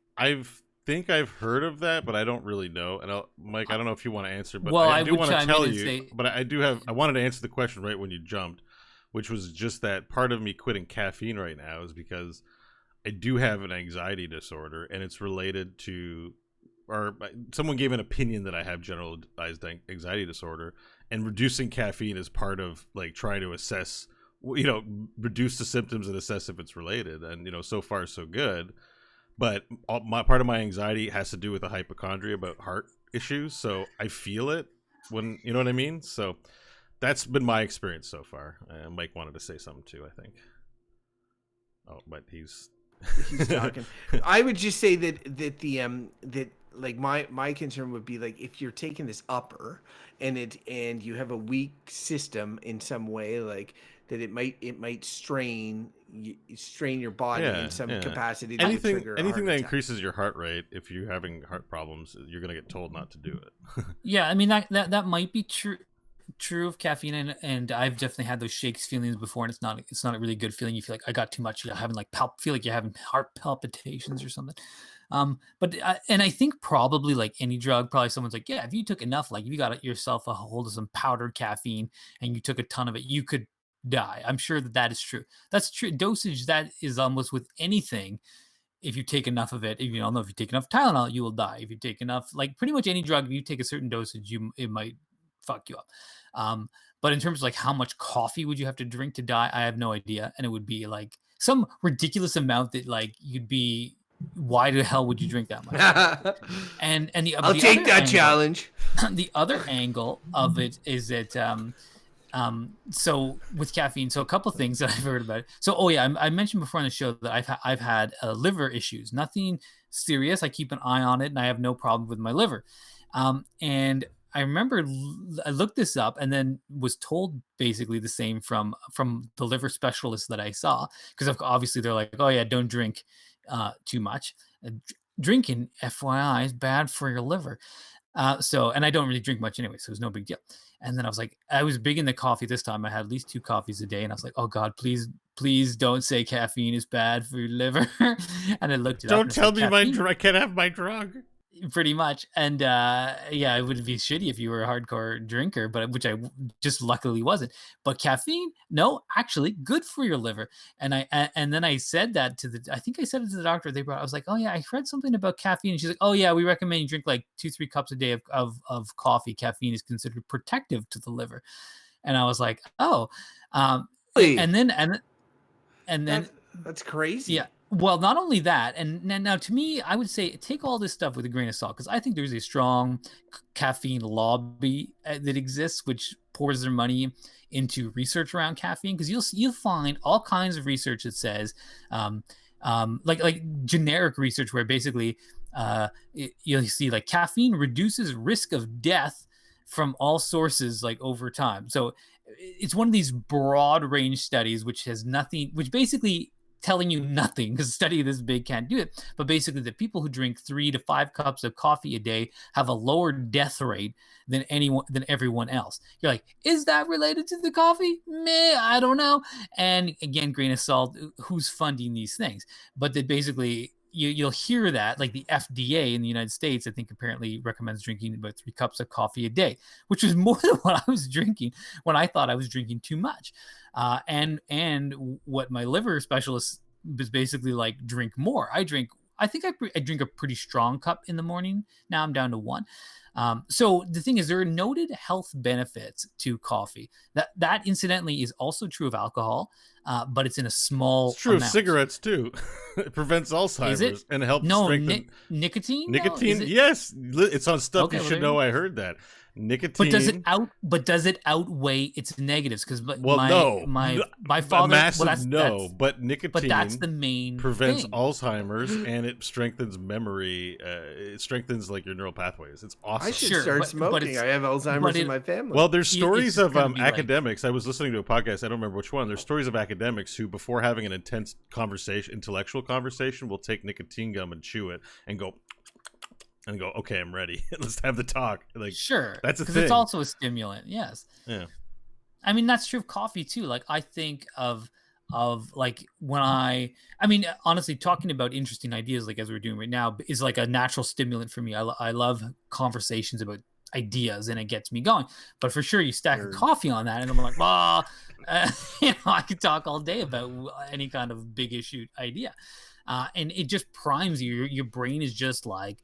think I've heard of that, but I don't really know. And Mike, I don't know if you want to answer, but well, I do want to tell you. Say... But I wanted to answer the question right when you jumped, which was just that part of me quitting caffeine right now is because I do have an anxiety disorder, and it's related to, or someone gave an opinion that I have generalized anxiety disorder, and reducing caffeine is part of like trying to assess, reduce the symptoms and assess if it's related. And so far so good. But part of my anxiety has to do with a hypochondria about heart issues, so I feel it when, you know what I mean? So that's been my experience so far. Mike wanted to say something too, I think. Oh, but he's talking. I would just say that like my concern would be like if you're taking this upper and you have a weak system in some way, like that it might strain your body in some capacity. Anything that increases your heart rate, if you're having heart problems, you're gonna get told not to do it. Yeah, I mean that might be true of caffeine, and I've definitely had those shakes feelings before, and it's not a really good feeling. You feel like I got too much. You're having like feel like you're having heart palpitations or something. But I think probably like any drug, probably someone's like, yeah, if you took enough, like if you got yourself a hold of some powdered caffeine and you took a ton of it, you could die. I'm sure that is true. That's true. Dosage, that is almost with anything. If you take enough of it, if you don't know, if you take enough Tylenol, you will die. If you take enough, like pretty much any drug, if you take a certain dosage, it might fuck you up. But in terms of like how much coffee would you have to drink to die, I have no idea. And it would be like some ridiculous amount that like you'd be, why the hell would you drink that much? and I'll take that challenge. The other angle of it is that so with caffeine, so a couple of things that I've heard about it. So I mentioned before on the show that I've had liver issues, nothing serious. I keep an eye on it and I have no problem with my liver. And I remember I looked this up and then was told basically the same from the liver specialist that I saw, because obviously they're like, oh yeah, don't drink too much. Drinking, FYI, is bad for your liver. And I don't really drink much anyway, so it was no big deal. And then I was big into coffee this time. I had at least 2 coffees a day, and I was like, oh God, please don't say caffeine is bad for your liver. And I looked it up. Don't tell me I can't have my drug. Pretty much. And it would be shitty if you were a hardcore drinker, but which I just luckily wasn't. But caffeine, no, actually good for your liver. And then I said that I think I said it to the doctor. I was like, oh yeah, I read something about caffeine. And she's like, oh yeah, we recommend you drink like 2-3 cups a day of coffee. Caffeine is considered protective to the liver. And I was like, oh, and then that's crazy. Yeah. Well, not only that, and now to me, I would say take all this stuff with a grain of salt, because I think there's a strong caffeine lobby that exists, which pours their money into research around caffeine. Because you'll find all kinds of research that says, like generic research, where basically you'll see like caffeine reduces risk of death from all sources like over time. So it's one of these broad range studies which basically telling you nothing, because a study this big can't do it. But basically, the people who drink 3 to 5 cups of coffee a day have a lower death rate than everyone else. You're like, is that related to the coffee? Meh, I don't know. And again, grain of salt, who's funding these things? But that basically, you'll hear that, like the FDA in the United States, I think apparently recommends drinking about 3 cups of coffee a day, which is more than what I was drinking when I thought I was drinking too much. And what my liver specialist was basically like, drink more. I think I drink a pretty strong cup in the morning. Now I'm down to 1. So the thing is, there are noted health benefits to coffee. That incidentally is also true of alcohol, but it's in a small It's true amount. of cigarettes too. It prevents Alzheimer's and helps strengthen nicotine. Nicotine, yes, it's on stuff you should know. I heard that nicotine. But does it outweigh its negatives? Because my father, massive but nicotine. But that's the main prevents thing. Alzheimer's and it strengthens memory. It strengthens like your neural pathways. It's awesome. I should start smoking. I have Alzheimer's in my family. Well, there's stories of academics. I was listening to a podcast. I don't remember which one. There's stories of academics who, before having an intense intellectual conversation, will take nicotine gum and chew it and go, okay, I'm ready. Let's have the talk. Like, sure, that's a thing. Because it's also a stimulant. Yes. Yeah. I mean, that's true of coffee too. Like, I think of like when I mean, honestly, talking about interesting ideas, like as we're doing right now, is like a natural stimulant for me. I love conversations about ideas and it gets me going. But for sure, you stack a coffee on that and I'm like, I could talk all day about any kind of big issue idea. And it just primes you. Your brain is just like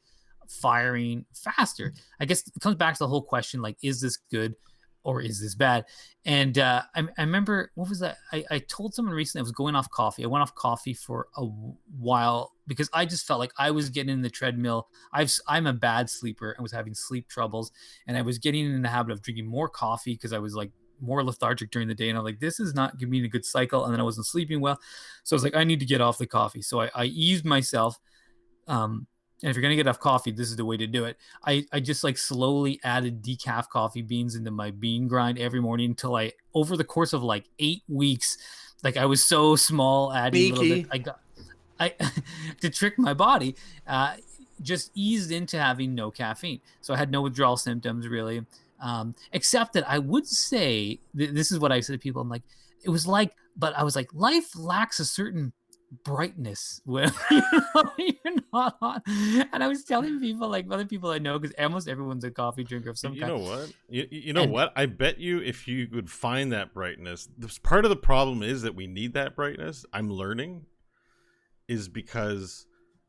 firing faster. I guess it comes back to the whole question, like, is this good or is this bad? And I remember, what was that? I told someone recently I was going off coffee. I went off coffee for a while because I just felt like I was getting in the treadmill. I'm a bad sleeper and was having sleep troubles. And I was getting in the habit of drinking more coffee because I was like more lethargic during the day. And I'm like, this is not giving me a good cycle. And then I wasn't sleeping well. So I was like, I need to get off the coffee. So I eased myself. And if you're going to get off coffee, this is the way to do it. I just like slowly added decaf coffee beans into my bean grind every morning until over the course of like 8 weeks, like I was so small adding a little bit, to trick my body, just eased into having no caffeine. So I had no withdrawal symptoms really. Except that I would say, this is what I said to people. I'm like, but I was like, life lacks a certain brightness when you're not on. And I was telling people, like other people I know, because almost everyone's a coffee drinker of some kind. You know what? You know what? I bet you if you would find that brightness, part of the problem is that we need that brightness. I'm learning is because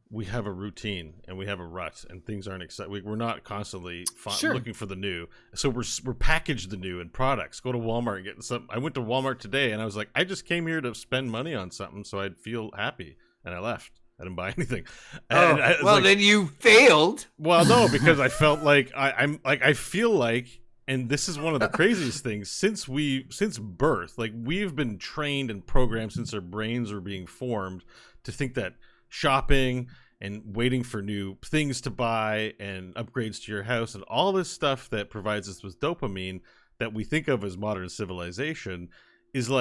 we have a routine and we have a rut and things aren't exciting. We're not constantly looking for the new. So we're packaged the new in products. Go to Walmart and get some. I went to Walmart today and I was like, I just came here to spend money on something so I'd feel happy. And I left. I didn't buy anything. Then you failed. Well, no, because I felt like I feel like, and this is one of the craziest things since birth, like we've been trained and programmed since our brains were being formed to think that shopping and waiting for new things to buy and upgrades to your house and all this stuff that provides us with dopamine that we think of as modern civilization is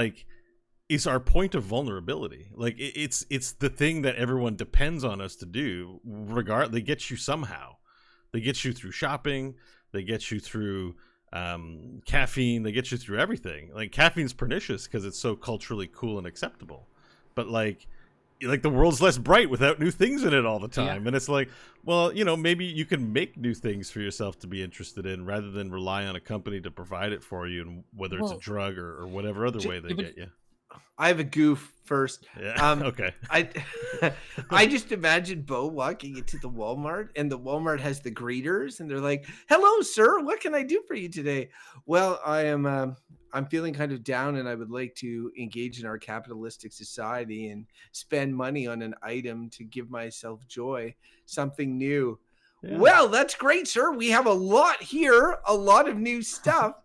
our point of vulnerability. Like it's the thing that everyone depends on us to do. They get you somehow. They get you through shopping. They get you through caffeine. They get you through everything. Like caffeine's pernicious because it's so culturally cool and acceptable. But like the world's less bright without new things in it all the time. Yeah. And it's like, well, maybe you can make new things for yourself to be interested in rather than rely on a company to provide it for you, and whether it's a drug or whatever other way they get you. I have a goof first. Yeah. Okay. I just imagine Beau walking into the Walmart and the Walmart has the greeters and they're like, hello, sir. What can I do for you today? Well, I'm feeling kind of down and I would like to engage in our capitalistic society and spend money on an item to give myself joy, something new. Yeah. Well, that's great, sir. We have a lot here, a lot of new stuff.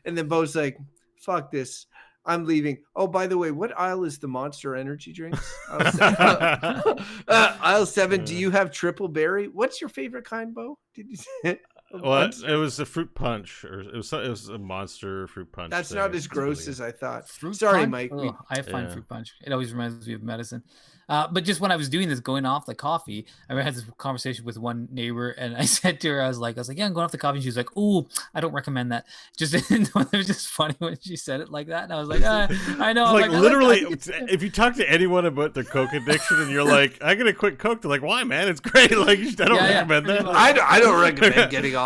And then Beau's like, fuck this. I'm leaving. Oh, by the way, what aisle is the Monster Energy drinks? Aisle 7. Do you have triple berry? What's your favorite kind, Beau? Did you say? What? It was a fruit punch, or it was a Monster fruit punch. That's not as gross as I thought. Sorry, Mike. Oh, I find fruit punch. It always reminds me of medicine. But just when I was doing this, going off the coffee, I had this conversation with one neighbor, and I said to her, I was like, yeah, I'm going off the coffee. And she was like, oh, I don't recommend that. It was just funny when she said it like that. And I was like, I know. Like literally, if you talk to anyone about their Coke addiction, and you're like, I'm gonna quit Coke, they're like, why, man? It's great. Like, I don't recommend that. I don't recommend getting off.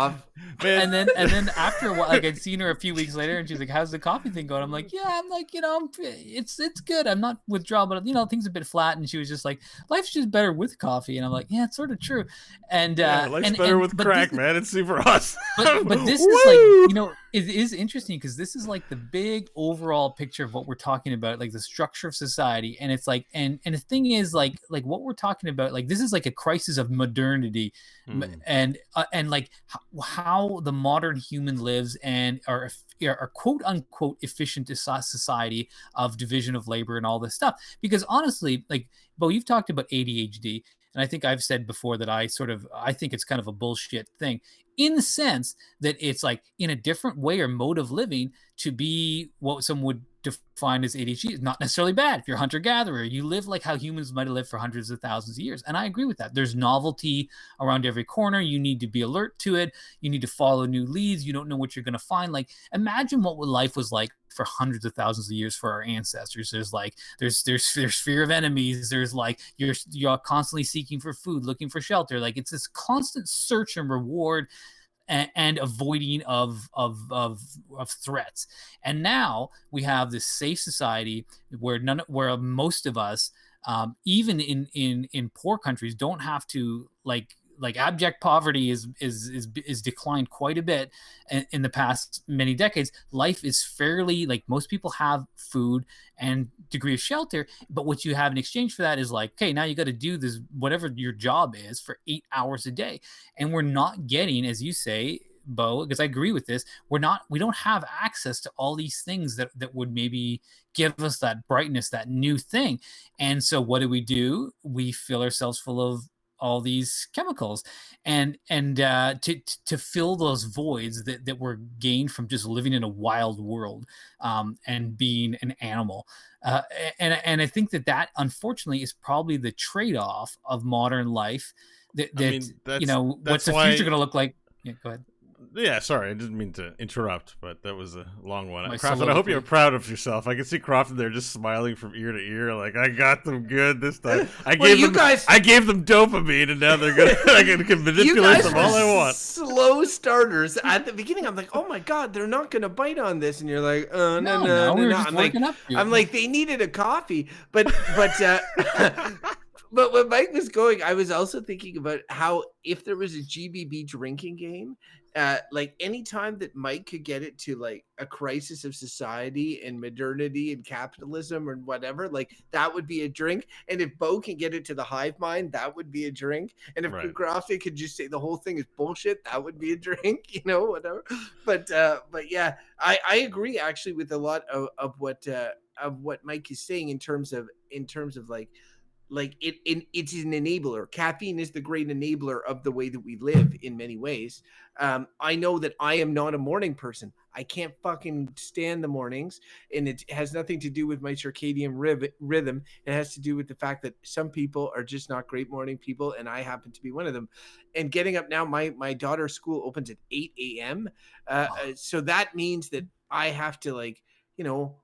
Man. And then after a while, like I'd seen her a few weeks later, and she's like, "How's the coffee thing going?" I'm like, "Yeah, I'm like, it's good. I'm not withdrawal, but things are a bit flat." And she she was just like, life's just better with coffee. And I'm like, yeah, it's sort of true. And life's better with crack, man. It's super awesome. But this is like, it is interesting because this is like the big overall picture of what we're talking about, like the structure of society. And it's like, and the thing is like what we're talking about, like this is like a crisis of modernity, and like how the modern human lives and are quote unquote efficient society of division of labor and all this stuff. Because honestly, like, Beau, you've talked about ADHD, and I think I've said before that I think it's kind of a bullshit thing, in the sense that it's like in a different way or mode of living. To be what some would define as ADHD is not necessarily bad. If you're a hunter-gatherer, you live like how humans might have lived for hundreds of thousands of years. And I agree with that. There's novelty around every corner. You need to be alert to it. You need to follow new leads. You don't know what you're going to find. Like, imagine what life was like for hundreds of thousands of years for our ancestors. There's fear of enemies. There's like, you're constantly seeking for food, looking for shelter. Like, it's this constant search and reward and avoiding of threats. And now we have this safe society where most of us, even in poor countries, don't have to like abject poverty is declined quite a bit in the past many decades. Life is fairly, like, most people have food and degree of shelter, but what you have in exchange for that is like, okay, now you got to do this, whatever your job is, for 8 hours a day. And we're not getting, as you say, Beau, because I agree with this, we don't have access to all these things that would maybe give us that brightness, that new thing. And so what do? We fill ourselves full of all these chemicals, and to fill those voids that were gained from just living in a wild world, and being an animal, and I think that unfortunately is probably the trade-off of modern life. What's the future going to look like? Yeah, go ahead. Yeah, sorry, I didn't mean to interrupt, but that was a long one. Crofton, I hope you're proud of yourself. I can see Crofton there just smiling from ear to ear, like, I got them good this time. I gave them dopamine, and now I can manipulate them all I want. Slow starters at the beginning. I'm like, oh my god, they're not gonna bite on this, and you're like, no. I'm like, they needed a coffee, but. But when Mike was going, I was also thinking about how if there was a GBB drinking game, like anytime that Mike could get it to like a crisis of society and modernity and capitalism or whatever, like that would be a drink. And if Beau can get it to the hive mind, that would be a drink. And if Crofton could just say the whole thing is bullshit, that would be a drink, whatever. But yeah, I agree actually with a lot of what Mike is saying in terms of it's an enabler. Caffeine is the great enabler of the way that we live in many ways. I know that I am not a morning person. I can't fucking stand the mornings, and it has nothing to do with my circadian rhythm. It has to do with the fact that some people are just not great morning people, and I happen to be one of them. And getting up now, my daughter's school opens at 8 a.m. So that means that I have to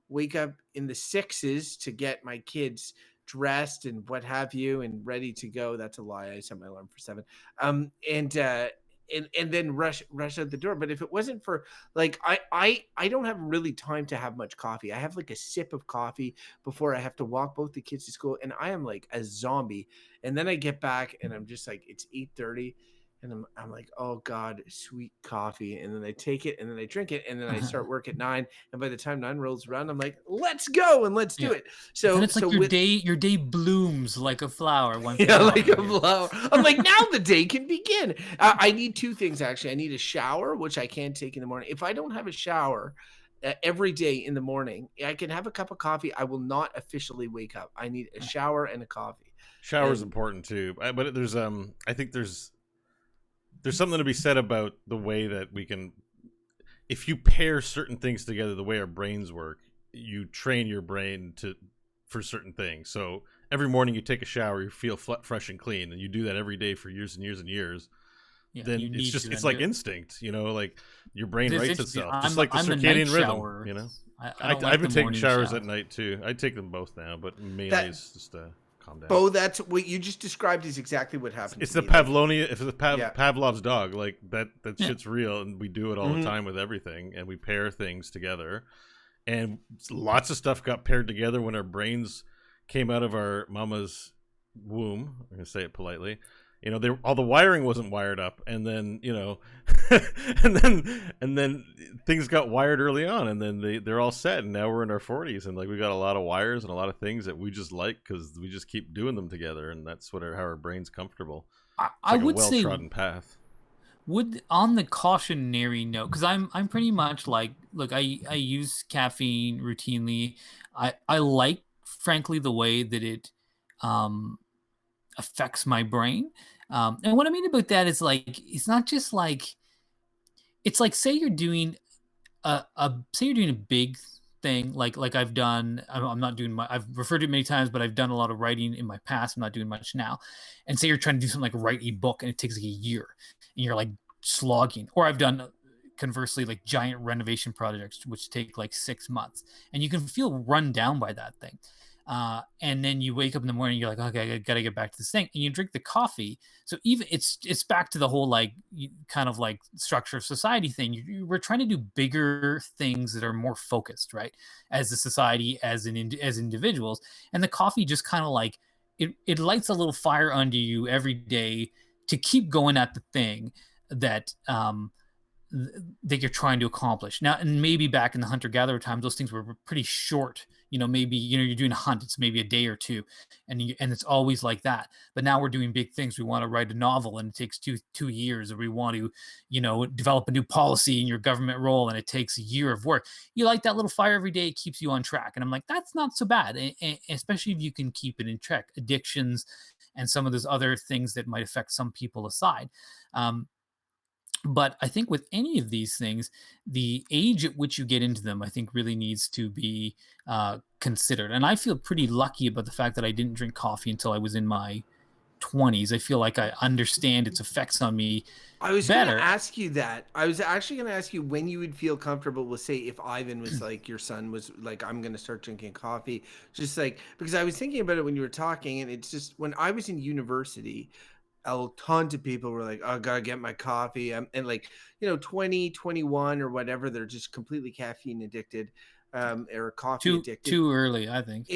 wake up in the 6s to get my kids dressed and what have you and ready to go. That's a lie. I set my alarm for 7. And then rush out the door. But if it wasn't for I don't have really time to have much coffee. I have like a sip of coffee before I have to walk both the kids to school, and I am like a zombie. And then I get back and I'm just like, it's 8:30. And I'm like, oh God, sweet coffee. And then I take it and then I drink it and then I start work at 9. And by the time 9 rolls around, I'm like, let's go and let's do it. So and it's like your day blooms like a flower. Like a flower. I'm like, now the day can begin. I need 2 things actually. I need a shower, which I can take in the morning. If I don't have a shower every day in the morning, I can have a cup of coffee. I will not officially wake up. I need a shower and a coffee. Shower's important too. But there's I think there's something to be said about the way that we can, if you pair certain things together, the way our brains work, you train your brain for certain things. So every morning you take a shower, you feel fresh and clean, and you do that every day for years and years and years. Yeah, then it's like instinct, like your brain writes itself, just like the circadian rhythm. I've been taking showers at night too. I take them both now, but mainly it's just calm down. Beau, that's what you just described is exactly what happened. It's the Pavlonia. If it's Pavlov's dog, like that shit's real, and we do it all the time with everything, and we pair things together, and lots of stuff got paired together when our brains came out of our mama's womb. I'm gonna say it politely. You know, all the wiring wasn't wired up, and then and then things got wired early on, and then they're all set, and now we're in our 40s, and like we got a lot of wires and a lot of things that we just like because we just keep doing them together, and that's how our brain's comfortable. I would say well-trodden path. Would on the cautionary note, because I'm pretty much like, look, I use caffeine routinely. I like, frankly, the way that it affects my brain. And what I mean about that is like, it's not just like, it's like, say you're doing say you're doing a big thing, like I've done. I'm not doing I've referred to it many times, but I've done a lot of writing in my past. I'm not doing much now. And say you're trying to do something like write a book, and it takes like a year, and you're like slogging. Or I've done, conversely, like giant renovation projects which take like 6 months, and you can feel run down by that thing. And then you wake up in the morning, you're like, okay, I gotta get back to this thing, and you drink the coffee. So even it's back to the whole like kind of like structure of society thing. We're trying to do bigger things that are more focused, right? As a society, as individuals, and the coffee just kind of like it lights a little fire under you every day to keep going at the thing that that you're trying to accomplish. Now, and maybe back in the hunter-gatherer times, those things were pretty short. Maybe you're doing a hunt, it's maybe a day or two, and it's always like that. But now we're doing big things. We want to write a novel, and it takes two years, or we want to develop a new policy in your government role, and it takes a year of work. You light that little fire every day, it keeps you on track. And I'm like, that's not so bad, especially if you can keep it in check. Addictions and some of those other things that might affect some people aside. But I think with any of these things, the age at which you get into them, I think, really needs to be considered. And I feel pretty lucky about the fact that I didn't drink coffee until I was in my 20s. I feel like I understand its effects on me I was better. going to ask you that. I was actually going to ask you when you would feel comfortable with, say, if Ivan was like, your son was like, I'm going to start drinking coffee. Just like, because I was thinking about it when you were talking, and it's just, when I was in university, a ton of people were like, oh, gotta get my coffee. And like, 20, 21 or whatever, they're just completely caffeine addicted, or coffee addicted. Too early, I think.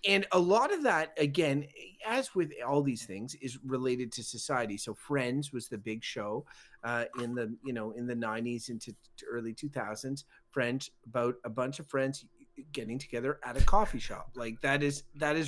And a lot of that, again, as with all these things, is related to society. So Friends was the big show in the 90s into early 2000s. Friends, about a bunch of friends getting together at a coffee shop. Like that is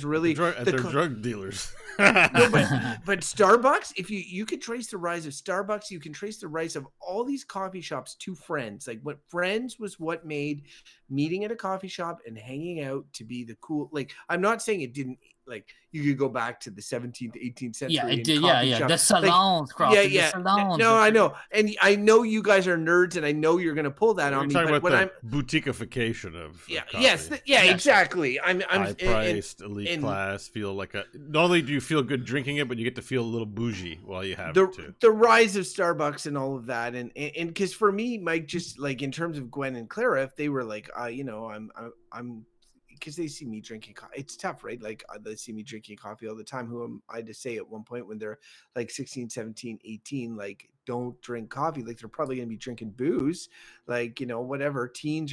really they're drug dealers. No, but Starbucks, if you could trace the rise of Starbucks, you can trace the rise of all these coffee shops to Friends. Like what Friends was what made meeting at a coffee shop and hanging out to be the cool. Like, I'm not saying it didn't, like you could go back to the 17th, 18th century. Yeah, it did. Yeah. The salons, like, The salons. No, I know. And I know you guys are nerds, and I know you're going to pull that on me. But about the boutiqueification of coffee. Exactly. I'm high priced, elite class. Feel like not only do you feel good drinking it, but you get to feel a little bougie while you have it too. The rise of Starbucks and all of that, and because for me, Mike, just like in terms of Gwen and Clara, if they were like, I'm because they see me drinking coffee. It's tough, right? Like they see me drinking coffee all the time. Who am I to say at one point when they're like 16, 17, 18, like don't drink coffee? Like they're probably going to be drinking booze, like, whatever. Teens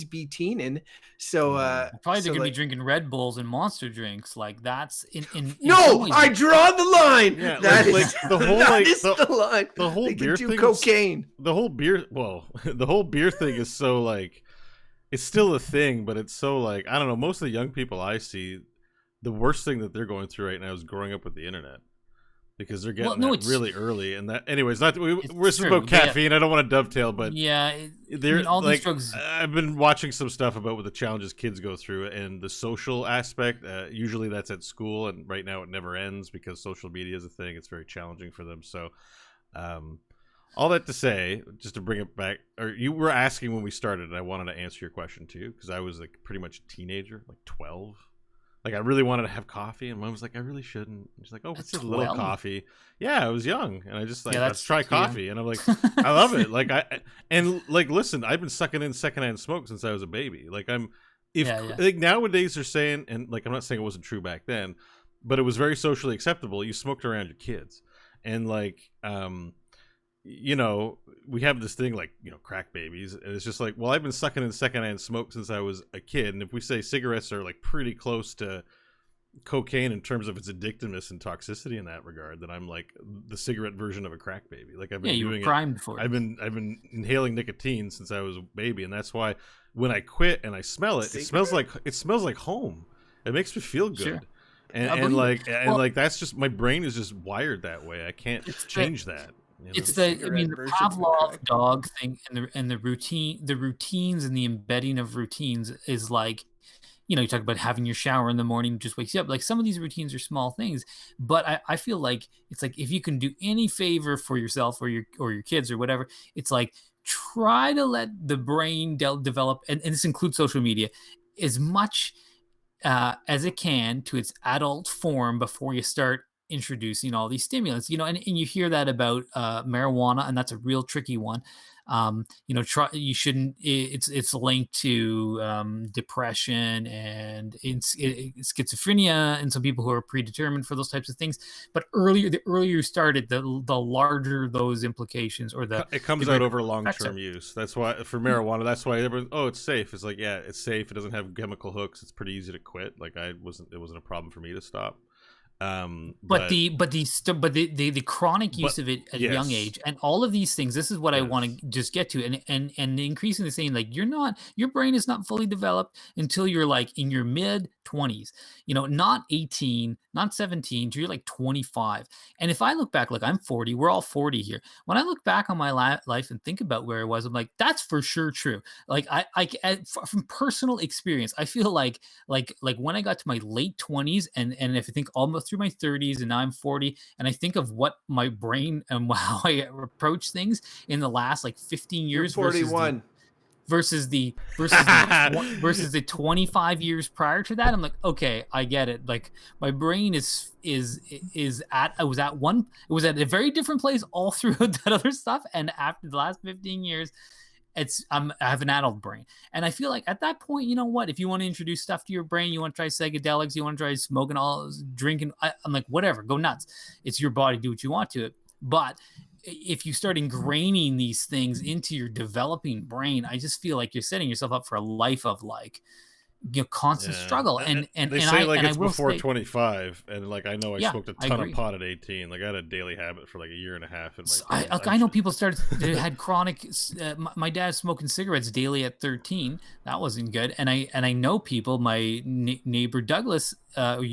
be teening. So probably they're going to be drinking Red Bulls and Monster drinks. Like that's no, I draw the line. Yeah, that like the whole the line. The whole they beer can do thing. Cocaine. The whole beer thing is so like. It's still a thing, but it's so like, I don't know, most of the young people I see, the worst thing that they're going through right now is growing up with the internet, because they're getting that really early. And that, anyways, we're talking about caffeine. I don't want to dovetail, but all these drugs. I've been watching some stuff about what the challenges kids go through and the social aspect. Usually that's at school, and right now it never ends because social media is a thing. It's very challenging for them. So, all that to say, just to bring it back, or you were asking when we started, and I wanted to answer your question too, because I was like pretty much a teenager, like 12. Like I really wanted to have coffee, and Mom was like, "I really shouldn't." And she's like, "Oh, what's this little coffee?" Yeah, I was young, and I just like, let's try coffee, and I'm like, I love it. Like listen, I've been sucking in secondhand smoke since I was a baby. Like like nowadays they're saying, and like I'm not saying it wasn't true back then, but it was very socially acceptable. You smoked around your kids, and like we have this thing like, crack babies. And it's just like, well, I've been sucking in secondhand smoke since I was a kid. And if we say cigarettes are like pretty close to, cocaine in terms of its addictiveness and toxicity in that regard, then I'm like the cigarette version of a crack baby. Like I've been you were doing it. primed for it. I've been inhaling nicotine since I was a baby, and that's why when I quit and I smell it, it smells like home. It makes me feel good. Sure. And like that's just my brain is just wired that way. I can't change that. You know? It's the Pavlov dog thing, and the routines and the embedding of routines is like, you talk about having your shower in the morning just wakes you up. Like some of these routines are small things, but I feel like it's like if you can do any favor for yourself or your kids or whatever, it's like try to let the brain develop, and this includes social media, as much as it can to its adult form before you start introducing all these stimulants, and you hear that about marijuana, and that's a real tricky one. You shouldn't, it's linked to depression and schizophrenia and some people who are predetermined for those types of things. But the earlier you started, the larger those implications, or it comes out over long-term use. That's why for marijuana, that's why everyone, it's safe. It's like, yeah, it's safe. It doesn't have chemical hooks. It's pretty easy to quit. Like it wasn't a problem for me to stop. But the chronic use of it at a young age, and all of these things, this is what I want to just get to, and increasingly saying like your brain is not fully developed until you're like in your mid 20s, not 18, not 17, you're like 25. And if I look back, like I'm 40, we're all 40 here. When I look back on my life and think about where I was, I'm like, that's for sure true. Like from personal experience, I feel like when I got to my late 20s, and if I think almost through my 30s, and now I'm 40, and I think of what my brain and how I approach things in the last like 15 years, you're 41 versus the 25 years prior to that, I'm like, okay, I get it. Like my brain it was at a very different place all through that other stuff, and after the last 15 years, I have an adult brain. And I feel like at that point, you know what, if you want to introduce stuff to your brain, you want to try psychedelics, you want to try smoking, drinking, I'm like, whatever, go nuts. It's your body, do what you want to it. But if you start ingraining these things into your developing brain, I just feel like you're setting yourself up for a life of like, constant struggle. And they say it's before 25, and like I know I smoked a ton of pot at 18. Like I had a daily habit for like a year and a half. I know people had chronic. My dad smoking cigarettes daily at 13. That wasn't good. And I know people. My neighbor Douglas,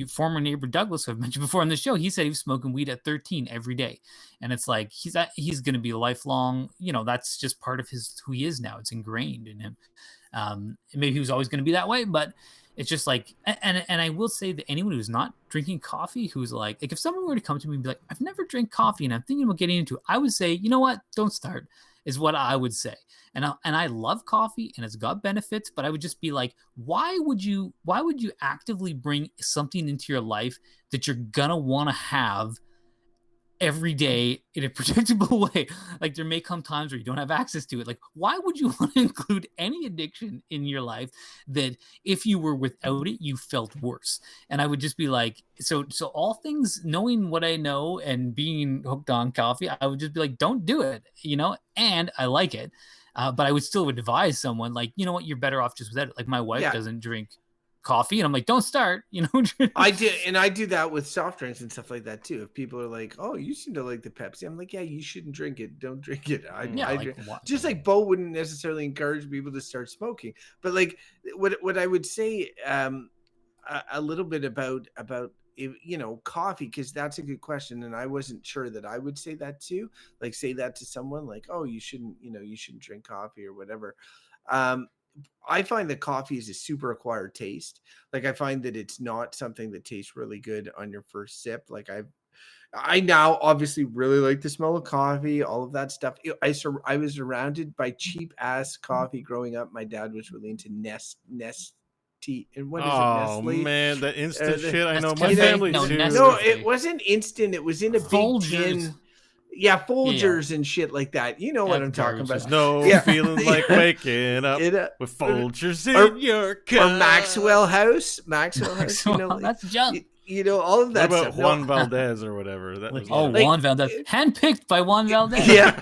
former neighbor Douglas, who I've mentioned before on the show, he said he was smoking weed at 13 every day. And it's like he's going to be lifelong. That's just part of who he is now. It's ingrained in him. Maybe he was always going to be that way, but it's just like, and I will say that anyone who's not drinking coffee, who's like if someone were to come to me and be like, I've never drank coffee and I'm thinking about getting into it, I would say, you know what, don't start, is what I would say. And I love coffee and it's got benefits, but I would just be like, why would you actively bring something into your life that you're gonna want to have every day in a predictable way? Like there may come times where you don't have access to it. Like why would you want to include any addiction in your life that if you were without it you felt worse? And I would just be like, so all things, knowing what I know and being hooked on coffee, I would just be like, don't do it, and I like it, but I would still advise someone like, you know what, you're better off just without it. Like my wife doesn't drink coffee, and I'm like, don't start, I do that with soft drinks and stuff like that too. If people are like, oh, you seem to like the Pepsi, I'm like, yeah, you shouldn't drink it, don't drink it. Just like Beau wouldn't necessarily encourage people to start smoking, but like what I would say a little bit about coffee, because that's a good question, and I wasn't sure that I would say that too, like say that to someone like, oh, you shouldn't drink coffee or whatever. I find that coffee is a super acquired taste. Like I find that it's not something that tastes really good on your first sip. Like I now obviously really like the smell of coffee, all of that stuff. I was surrounded by cheap ass coffee growing up. My dad was really into Nest tea. And what is it? Oh Nestle? Man, that instant shit. I know my family too. No, it wasn't instant. It was in a big tin. Yeah, Folgers and shit like that. You know what I'm talking about. No feeling like waking up with Folgers in your cup. Or Maxwell House. That's junk. All of that what stuff. about Juan Valdez or whatever? That was Juan Valdez. Handpicked by Juan Valdez. Yeah.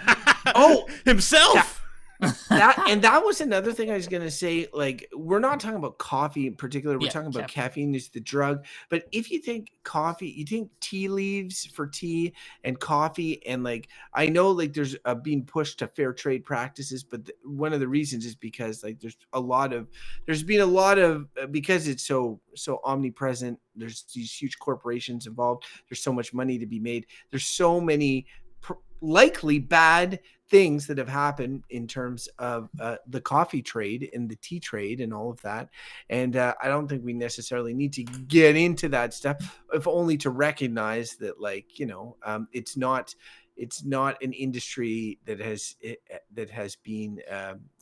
Himself. that was another thing I was gonna say. Like, we're not talking about coffee in particular. We're Yeah, talking about caffeine is the drug. But if you think coffee, you think tea leaves for tea and coffee, and like I know like there's being pushed to fair trade practices, but one of the reasons is because like there's been a lot of because it's so omnipresent. There's these huge corporations involved. There's so much money to be made. There's so many likely bad things that have happened in terms of the coffee trade and the tea trade and all of that. And I don't think we necessarily need to get into that stuff, if only to recognize that, like, it's not an industry that has been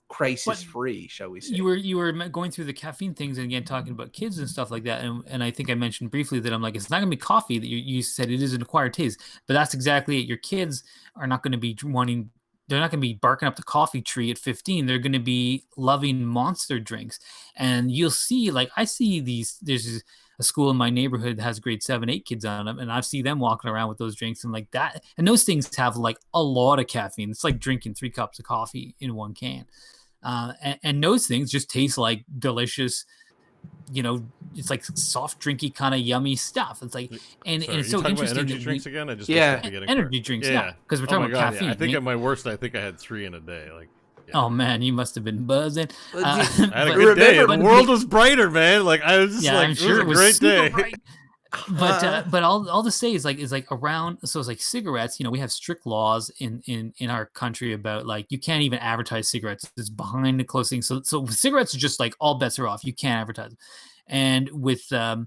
crisis free, shall we say. You were going through the caffeine things and again talking about kids and stuff like that, and I think I mentioned briefly that I'm like, it's not gonna be coffee. That you said it is an acquired taste, but that's exactly it. Your kids are not going to be wanting. They're not going to be barking up the coffee tree at 15. They're going to be loving Monster drinks, and you'll see. Like, I see these. There's a school in my neighborhood that has grade 7, 8 kids on them, and I see them walking around with those drinks and like that. And those things have like a lot of caffeine. It's like drinking 3 cups of coffee in one can. And those things just taste like delicious, it's like soft, drinky, kind of yummy stuff. It's like, and it's so interesting. Energy drinks again? I just energy drinks. Yeah, because we're talking about caffeine. Yeah. I think at my worst, I think I had 3 in a day. Like, yeah. Oh man, you must have been buzzing. I had a good day. The world was brighter, man. Like, I was just like, it was a great day. Bright. But all to say is like around, so it's like cigarettes. We have strict laws in our country about like you can't even advertise cigarettes. It's behind the closed thing. So cigarettes are just like all bets are off. You can't advertise them. And with a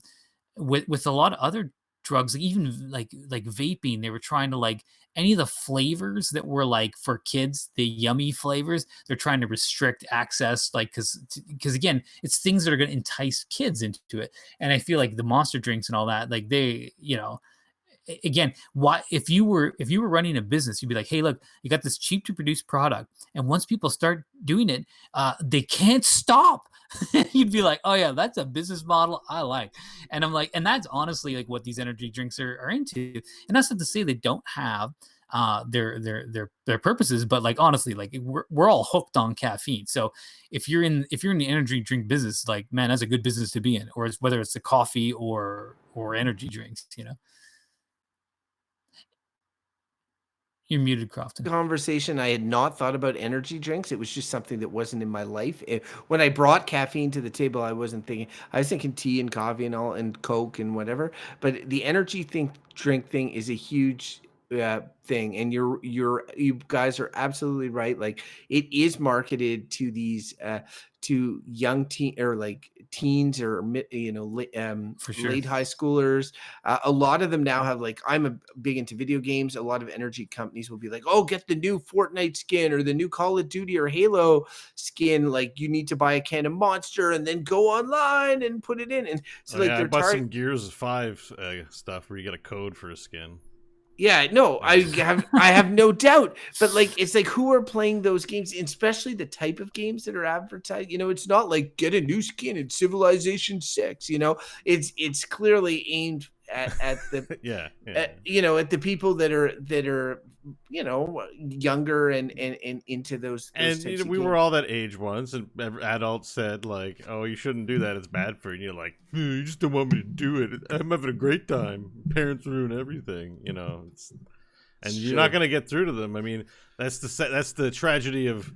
lot of other drugs, even like vaping, they were trying to like any of the flavors that were like for kids, the yummy flavors, they're trying to restrict access, like because again, it's things that are going to entice kids into it. And I feel like the Monster drinks and all that, like they, again, why if you were running a business, you'd be like, hey, look, you got this cheap to produce product, and once people start doing it, they can't stop. You'd be like, oh yeah, that's a business model I like. And I'm like, and that's honestly like what these energy drinks are into. And that's not to say they don't have their purposes, but like honestly, like we're all hooked on caffeine. So if you're in the energy drink business, like, man, that's a good business to be in, or whether it's the coffee or energy drinks. You're muted, Crofton. Conversation. I had not thought about energy drinks. It was just something that wasn't in my life. When I brought caffeine to the table, I wasn't thinking. I was thinking tea and coffee and all, and Coke and whatever. But the energy drink thing is a huge thing, and you guys are absolutely right. Like, it is marketed to these to young teens or For sure. late high schoolers. A lot of them now have, like, I'm big into video games. A lot of energy companies will be like, oh, get the new Fortnite skin or the new Call of Duty or Halo skin. Like, you need to buy a can of Monster and then go online and put it in. And so I bought some Gears 5 stuff where you get a code for a skin. Yeah, no, I have no doubt. But like, it's like, who are playing those games, especially the type of games that are advertised? It's not like get a new skin in Civilization 6. It's clearly aimed at the at the people that are younger and into those and types of we games. were all that age once, and adults said like, oh, you shouldn't do that, it's bad for you, and you're like, you just don't want me to do it, I'm having a great time, parents ruin everything, and you're not going to get through to them. I mean, that's the tragedy of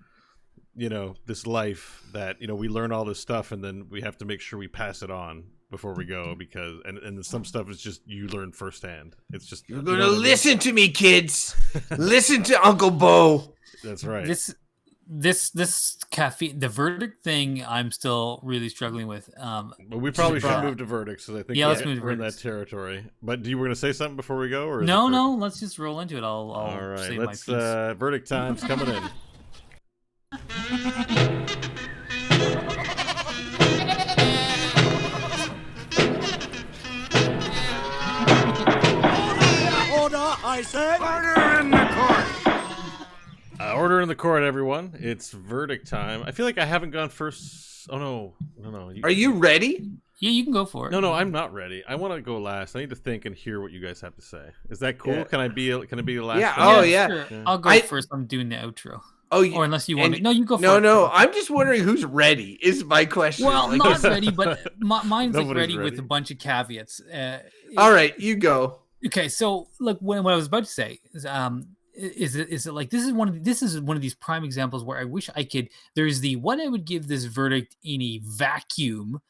this life, that we learn all this stuff and then we have to make sure we pass it on before we go, because and some stuff is just you learn firsthand. It's just you're gonna listen to me, kids. Listen to Uncle Beau. That's right. This caffeine, the verdict thing, I'm still really struggling with. But we probably should move to verdicts, because I think let's move to we're in that territory. But you were gonna say something before we go, or no? Let's just roll into it. I'll all right. Say Let's my piece. Verdict time's coming in. I said, order in the court. Order in the court, everyone. It's verdict time. I feel like I haven't gone first. Oh no. Are you ready? Yeah, you can go for it. No, I'm not ready. I want to go last. I need to think and hear what you guys have to say. Is that cool? Yeah. Can I be the last? Yeah. one? Oh yeah. Sure. I'll go first. I'm doing the outro. Oh, yeah. Or unless you want And me. No, you go no, first. no. I'm just wondering who's ready. Is my question. Well, Like, not ready, but mine's like Nobody's ready with ready. a bunch of caveats. all right, you go. Okay, so look, what I was about to say is it like this is one of these prime examples where I wish I could. There's the what I would give this verdict in a vacuum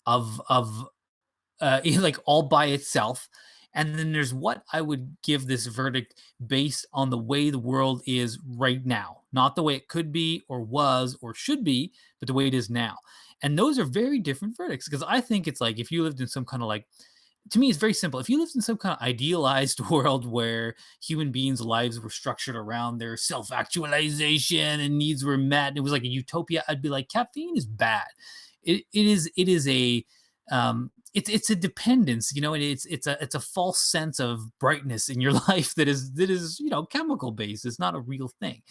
of like all by itself, and then there's what I would give this verdict based on the way the world is right now, not the way it could be or was or should be, but the way it is now. And those are very different verdicts because I think it's like if you lived in some kind of like to me, it's very simple. If you lived in some kind of idealized world where human beings' lives were structured around their self-actualization and needs were met, and it was like a utopia, I'd be like, caffeine is bad. It is a it's a dependence, you know, and it's a false sense of brightness in your life that is chemical based. It's not a real thing.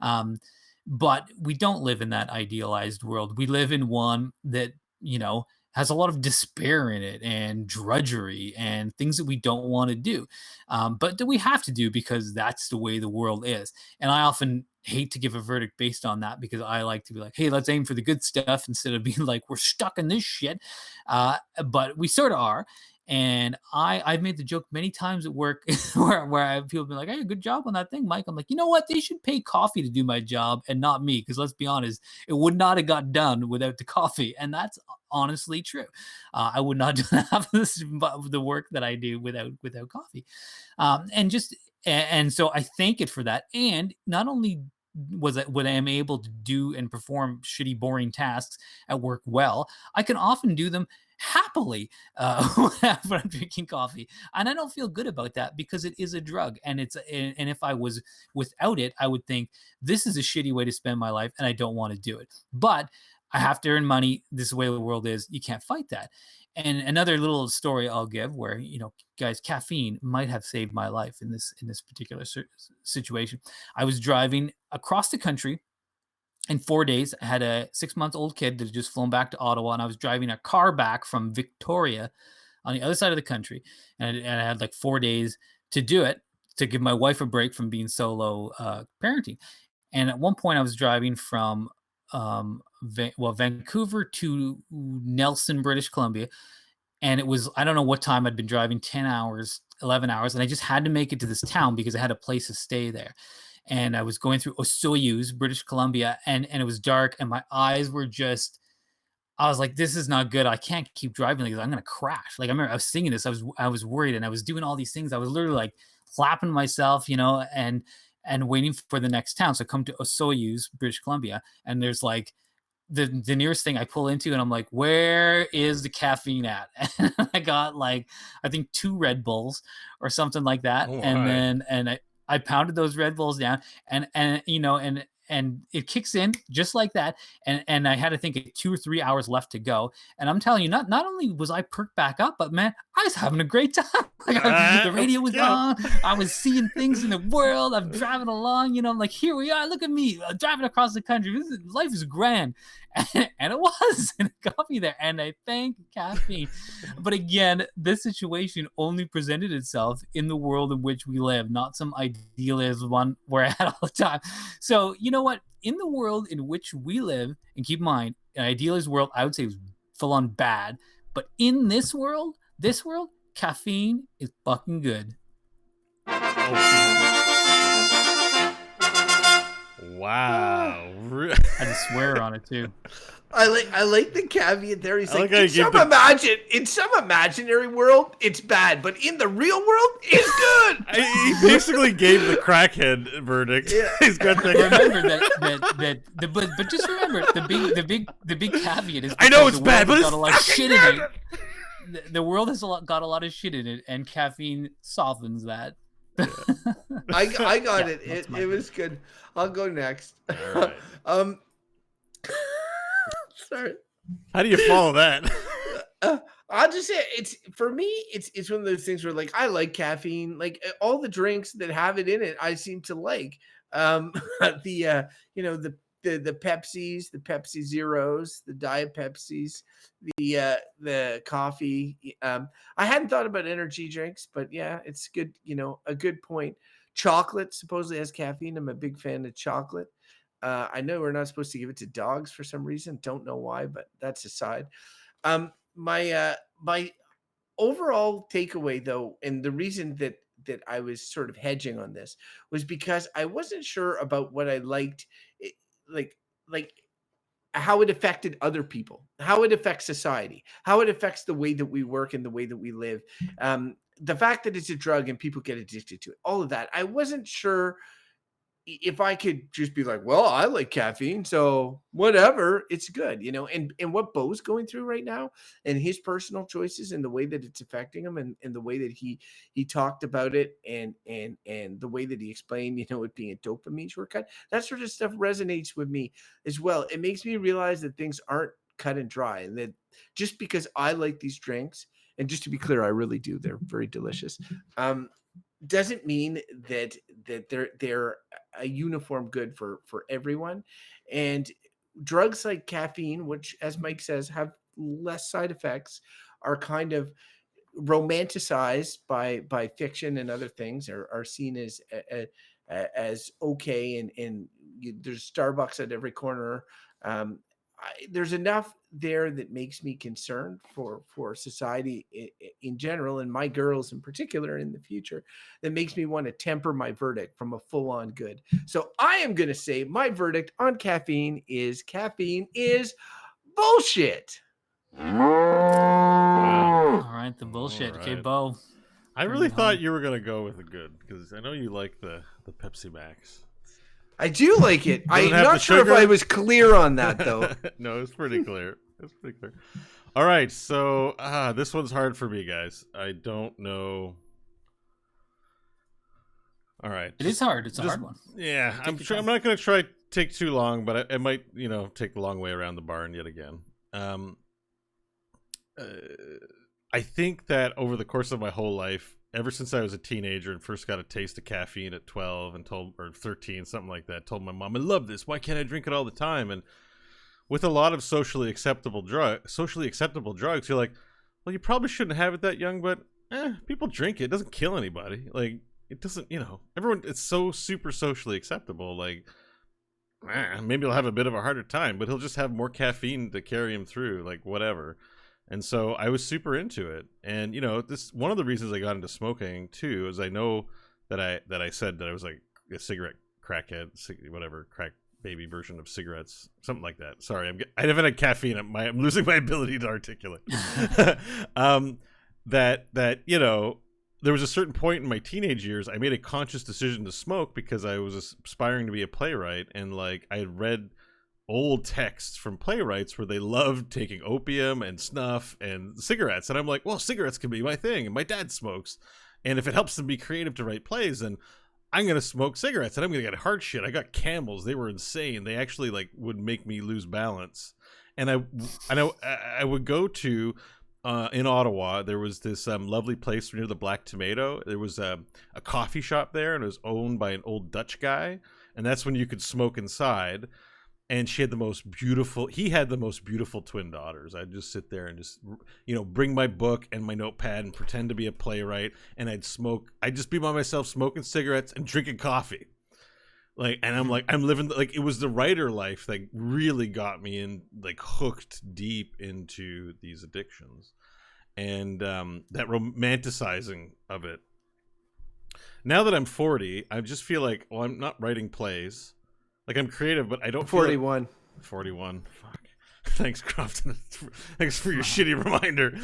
But we don't live in that idealized world. We live in one that has a lot of despair in it and drudgery and things that we don't want to do, but that we have to do because that's the way the world is. And I often hate to give a verdict based on that because I like to be like, hey, let's aim for the good stuff instead of being like, we're stuck in this shit. But we sort of are. And I've made the joke many times at work where people have been like, hey, good job on that thing, Mike. I'm like, you know what? They should pay coffee to do my job and not me. Because let's be honest, it would not have got done without the coffee. And that's honestly true. I would not have the work that I do without coffee. And so I thank it for that. And not only was it when I am able to do and perform shitty, boring tasks at work well, I can often do them happily when I'm drinking coffee, and I don't feel good about that because it is a drug, and if I was without it, I would think this is a shitty way to spend my life, and I don't want to do it. But I have to earn money. This is the way the world is. You can't fight that. And another little story I'll give where, guys, caffeine might have saved my life in this particular situation. I was driving across the country in 4 days. I had a 6-month-old kid that had just flown back to Ottawa, and I was driving a car back from Victoria on the other side of the country. And I had like 4 days to do it, to give my wife a break from being solo parenting. And at one point I was driving from Vancouver to Nelson, British Columbia. And it was, I don't know what time I'd been driving, 10 hours, 11 hours. And I just had to make it to this town because I had a place to stay there. And I was going through Osoyoos, British Columbia, and it was dark, and my eyes were just, I was like, this is not good. I can't keep driving like this. I'm going to crash. Like, I remember I was singing this. I was worried, and I was doing all these things. I was literally like clapping myself, and waiting for the next town. So I come to Osoyoos, British Columbia, and there's like the nearest thing I pull into, and I'm like, where is the caffeine at? And I got like, I think 2 Red Bulls or something like that. Oh, and then, I pounded those Red Bulls down, and it kicks in just like that. And I had to think 2 or 3 hours left to go. And I'm telling you, not only was I perked back up, but man, I was having a great time. The radio was on. I was seeing things in the world. I'm driving along, I'm like, here we are. Look at me driving across the country. Life is grand. And it was, and it got me there. And I thank caffeine. But again, this situation only presented itself in the world in which we live, not some idealist one where I had all the time. So you know what? In the world in which we live, and keep in mind, an idealist world, I would say was full on bad. But in this world, caffeine is fucking good. Wow. I had to swear on it too. I like the caveat there. He's like, like in some imaginary world, it's bad, but in the real world, it's good. He basically gave the crackhead verdict. Yeah. He's got the. Remember but just remember the big caveat is, I know it's the bad, but world has it's got a lot of fucking shit good. in it. The world has got a lot of shit in it, and caffeine softens that. I got Yeah, it. It was good. I'll go next. All right. Sorry. How do you follow that? I'll just say it's for me. It's one of those things where like I like caffeine. Like all the drinks that have it in it, I seem to like. The Pepsis, the Pepsi Zeros, the Diet Pepsis, the coffee. I hadn't thought about energy drinks, but yeah, it's good. A good point. Chocolate supposedly has caffeine. I'm a big fan of chocolate. I know we're not supposed to give it to dogs for some reason. Don't know why, but that's aside. My overall takeaway though, and the reason that I was sort of hedging on this was because I wasn't sure about what I liked, like like how it affected other people, how it affects society, how it affects the way that we work and the way that we live. The fact that it's a drug and people get addicted to it, all of that. I wasn't sure if I could just be like, well, I like caffeine, so whatever, it's good, and what Beau's going through right now and his personal choices and the way that it's affecting him and the way that he talked about it and the way that he explained, it being a dopamine shortcut, that sort of stuff resonates with me as well. It makes me realize that things aren't cut and dry, and that just because I like these drinks, and just to be clear, I really do, they're very delicious, doesn't mean that they're a uniform good for everyone. And drugs like caffeine, which, as Mike says, have less side effects, are kind of romanticized by fiction and other things, are seen as okay, and there's Starbucks at every corner. There's enough there that makes me concerned for society in general, and my girls in particular in the future, that makes me want to temper my verdict from a full-on good. So I am going to say my verdict on caffeine is bullshit. All right, the bullshit. All Okay, right. Beau. I Bring really it thought home. you were gonna go with the good, because I know you like the Pepsi Max. I do like it. I'm have not the sure if sugar? I was clear on that though. No, it's pretty clear. It's pretty clear. All right, so this one's hard for me, guys. I don't know. All right, It is hard. It's a just- hard one. Yeah, Take I'm your sure. I'm time. not going to try to take too long, but it might, take the long way around the barn yet again. I think that over the course of my whole life, ever since I was a teenager and first got a taste of caffeine at 12 or 13, something like that, told my mom, I love this. Why can't I drink it all the time? And with a lot of socially acceptable drugs, you're like, well, you probably shouldn't have it that young, but people drink it. It doesn't kill anybody. Like, it doesn't, everyone, it's so super socially acceptable. Like, maybe he'll have a bit of a harder time, but he'll just have more caffeine to carry him through, like whatever. And so I was super into it. And, this one of the reasons I got into smoking too is I know that I said that I was like a cigarette crackhead, whatever, crack baby version of cigarettes, something like that. Sorry, I haven't had caffeine. I'm losing my ability to articulate. There was a certain point in my teenage years I made a conscious decision to smoke because I was aspiring to be a playwright, and like I had read old texts from playwrights where they loved taking opium and snuff and cigarettes, and I'm like, well, cigarettes can be my thing, and my dad smokes, and if it helps them be creative to write plays, then I'm gonna smoke cigarettes and I'm gonna get hard shit. I got Camels, they were insane. They actually like would make me lose balance. And I would go to in Ottawa, there was this lovely place near the Black Tomato. There was a coffee shop there, and it was owned by an old Dutch guy, and that's when you could smoke inside. And he had the most beautiful twin daughters. I'd just sit there and just, bring my book and my notepad and pretend to be a playwright. And I'd just be by myself smoking cigarettes and drinking coffee. And I'm like, I'm living, like, it was the writer life that really got me in, like, hooked deep into these addictions. And that romanticizing of it. Now that I'm 40, I just feel like, well, I'm not writing plays. Like, I'm creative, but I don't 41. feel like 41. Fuck. Thanks, Crofton. Thanks for your shitty reminder.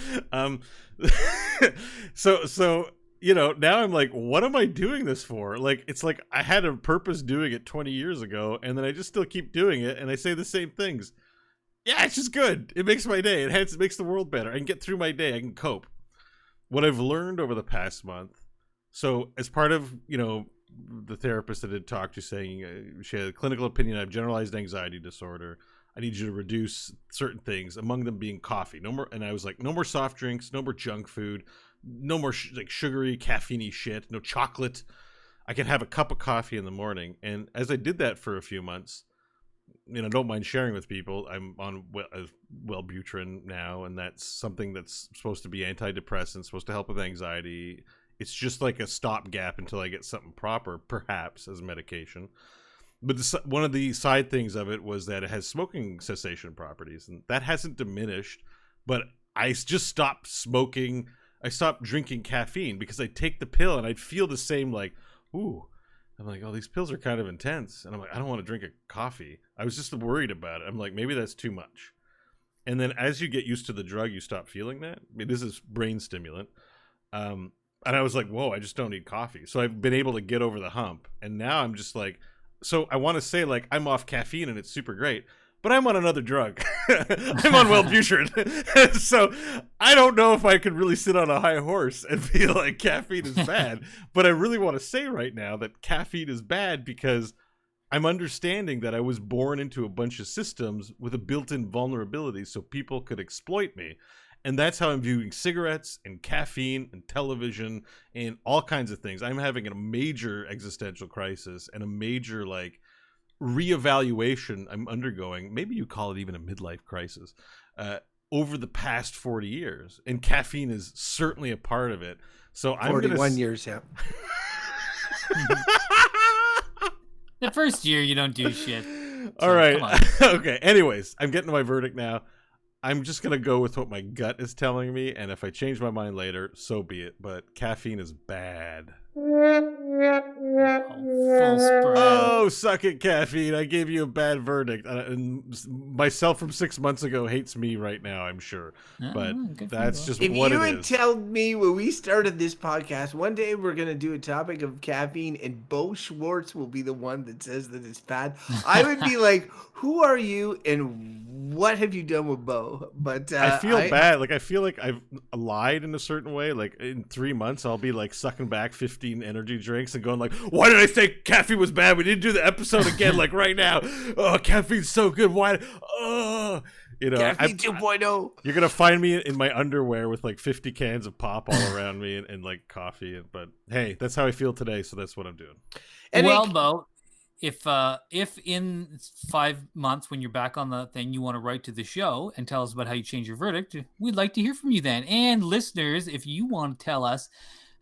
So now I'm like, what am I doing this for? Like, it's like I had a purpose doing it 20 years ago, and then I just still keep doing it, and I say the same things. Yeah, it's just good. It makes my day. It makes the world better. I can get through my day. I can cope. What I've learned over the past month, so as part of, the therapist that had talked to saying she had a clinical opinion, I have generalized anxiety disorder. I need you to reduce certain things, among them being coffee. No more, and I was like, no more soft drinks, no more junk food, no more sugary, caffeine-y shit, no chocolate. I can have a cup of coffee in the morning. And as I did that for a few months, don't mind sharing with people, I'm on Wellbutrin now, and that's something that's supposed to be antidepressant, supposed to help with anxiety. It's just like a stopgap until I get something proper, perhaps, as medication. But one of the side things of it was that it has smoking cessation properties, and that hasn't diminished. But I just stopped smoking. I stopped drinking caffeine because I take the pill and I'd feel the same, like, ooh. I'm like, oh, these pills are kind of intense. And I'm like, I don't want to drink a coffee. I was just worried about it. I'm like, maybe that's too much. And then as you get used to the drug, you stop feeling that. I mean, this is brain stimulant. And I was like, whoa, I just don't need coffee. So I've been able to get over the hump. And now I'm just like, so I want to say, like, I'm off caffeine and it's super great. But I'm on another drug. I'm on Wellbutrin. So I don't know if I could really sit on a high horse and feel like caffeine is bad. But I really want to say right now that caffeine is bad because I'm understanding that I was born into a bunch of systems with a built-in vulnerability so people could exploit me. And that's how I'm viewing cigarettes and caffeine and television and all kinds of things. I'm having a major existential crisis and a major, like, reevaluation I'm undergoing. Maybe you call it even a midlife crisis over the past 40 years. And caffeine is certainly a part of it. So I'm 41 years, yeah. The first year you don't do shit. All right. Okay. Anyways, I'm getting to my verdict now. I'm just going to go with what my gut is telling me. And if I change my mind later, so be it. But caffeine is bad. Full spread. Oh, suck it, caffeine. I gave you a bad verdict. And myself from 6 months ago hates me right now, I'm sure. But that's just if what it is. If you had told me when we started this podcast, one day we're going to do a topic of caffeine and Beau Schwartz will be the one that says that it's bad, I would be like, who are you and what have you done with Beau? But I feel bad. Like, I feel like I've lied in a certain way. Like, in 3 months, I'll be like sucking back 15 energy drinks and going like, why did I say caffeine was bad? We didn't do the episode again, like right now. Oh, caffeine's so good. Why? Oh, you know, Caffeine 2.0. You're going to find me in my underwear with like 50 cans of pop all around me and like coffee. But hey, that's how I feel today. So that's what I'm doing. And well, Beau, if in 5 months when you're back on the thing you want to write to the show and tell us about how you change your verdict, we'd like to hear from you then. And listeners, if you want to tell us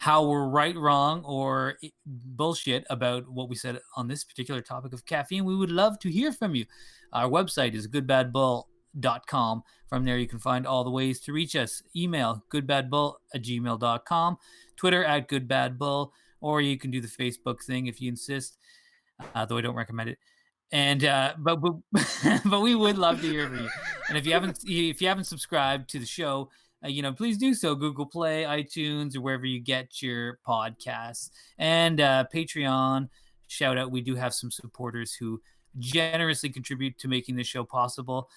how we're right, wrong, or bullshit about what we said on this particular topic of caffeine, we would love to hear from you. Our website is goodbadbull.com. From there you can find all the ways to reach us. Email goodbadbull@gmail.com, Twitter @goodbadbull, or you can do the Facebook thing if you insist. Though I don't recommend it. And but we would love to hear from you. And if you haven't subscribed to the show, please do so. Google Play, iTunes, or wherever you get your podcasts. And Patreon, shout out. We do have some supporters who generously contribute to making this show possible.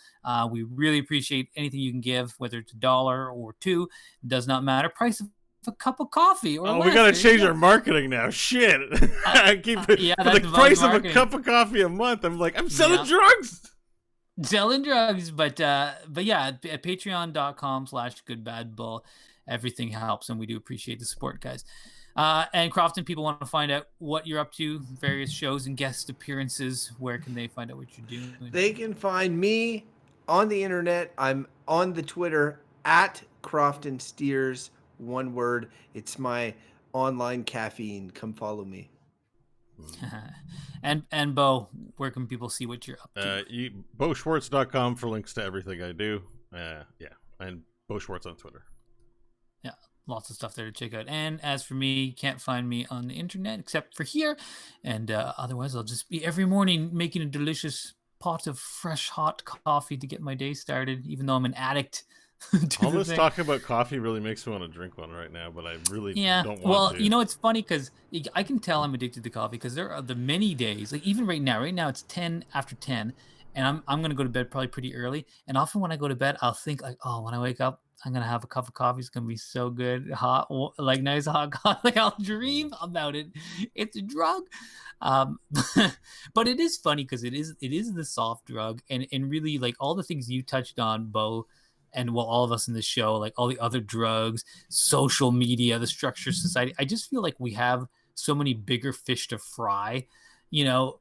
We really appreciate anything you can give, whether it's $1 or $2. It does not matter. Price of a cup of coffee or less. We gotta change our marketing now. Shit. I keep for the price of a cup of coffee a month. I'm like, I'm selling drugs. Selling drugs, but yeah, at patreon.com/goodbadbull, everything helps, and we do appreciate the support, guys. And Crofton, people want to find out what you're up to, various shows and guest appearances. Where can they find out what you're doing? They can find me on the internet. I'm on the Twitter @Crofton Steers. One word. It's my online caffeine. Come follow me. And Beau, where can people see what you're up to? BeauSchwartz.com for links to everything I do. And Beau Schwartz on Twitter. Yeah, lots of stuff there to check out. And as for me, you can't find me on the internet except for here. And otherwise, I'll just be every morning making a delicious pot of fresh, hot coffee to get my day started, even though I'm an addict. All this talking about coffee really makes me want to drink one right now, but I really don't want to. Well, it's funny because I can tell I'm addicted to coffee because there are the many days, like even right now it's 10 after 10 and I'm going to go to bed probably pretty early. And often when I go to bed, I'll think like, oh, when I wake up, I'm going to have a cup of coffee. It's going to be so good. Hot, like nice hot coffee. Like I'll dream about it. It's a drug. But it is funny because it is the soft drug and really like all the things you touched on, Beau, and all of us in this show, like all the other drugs, social media, the structure society. I just feel like we have so many bigger fish to fry,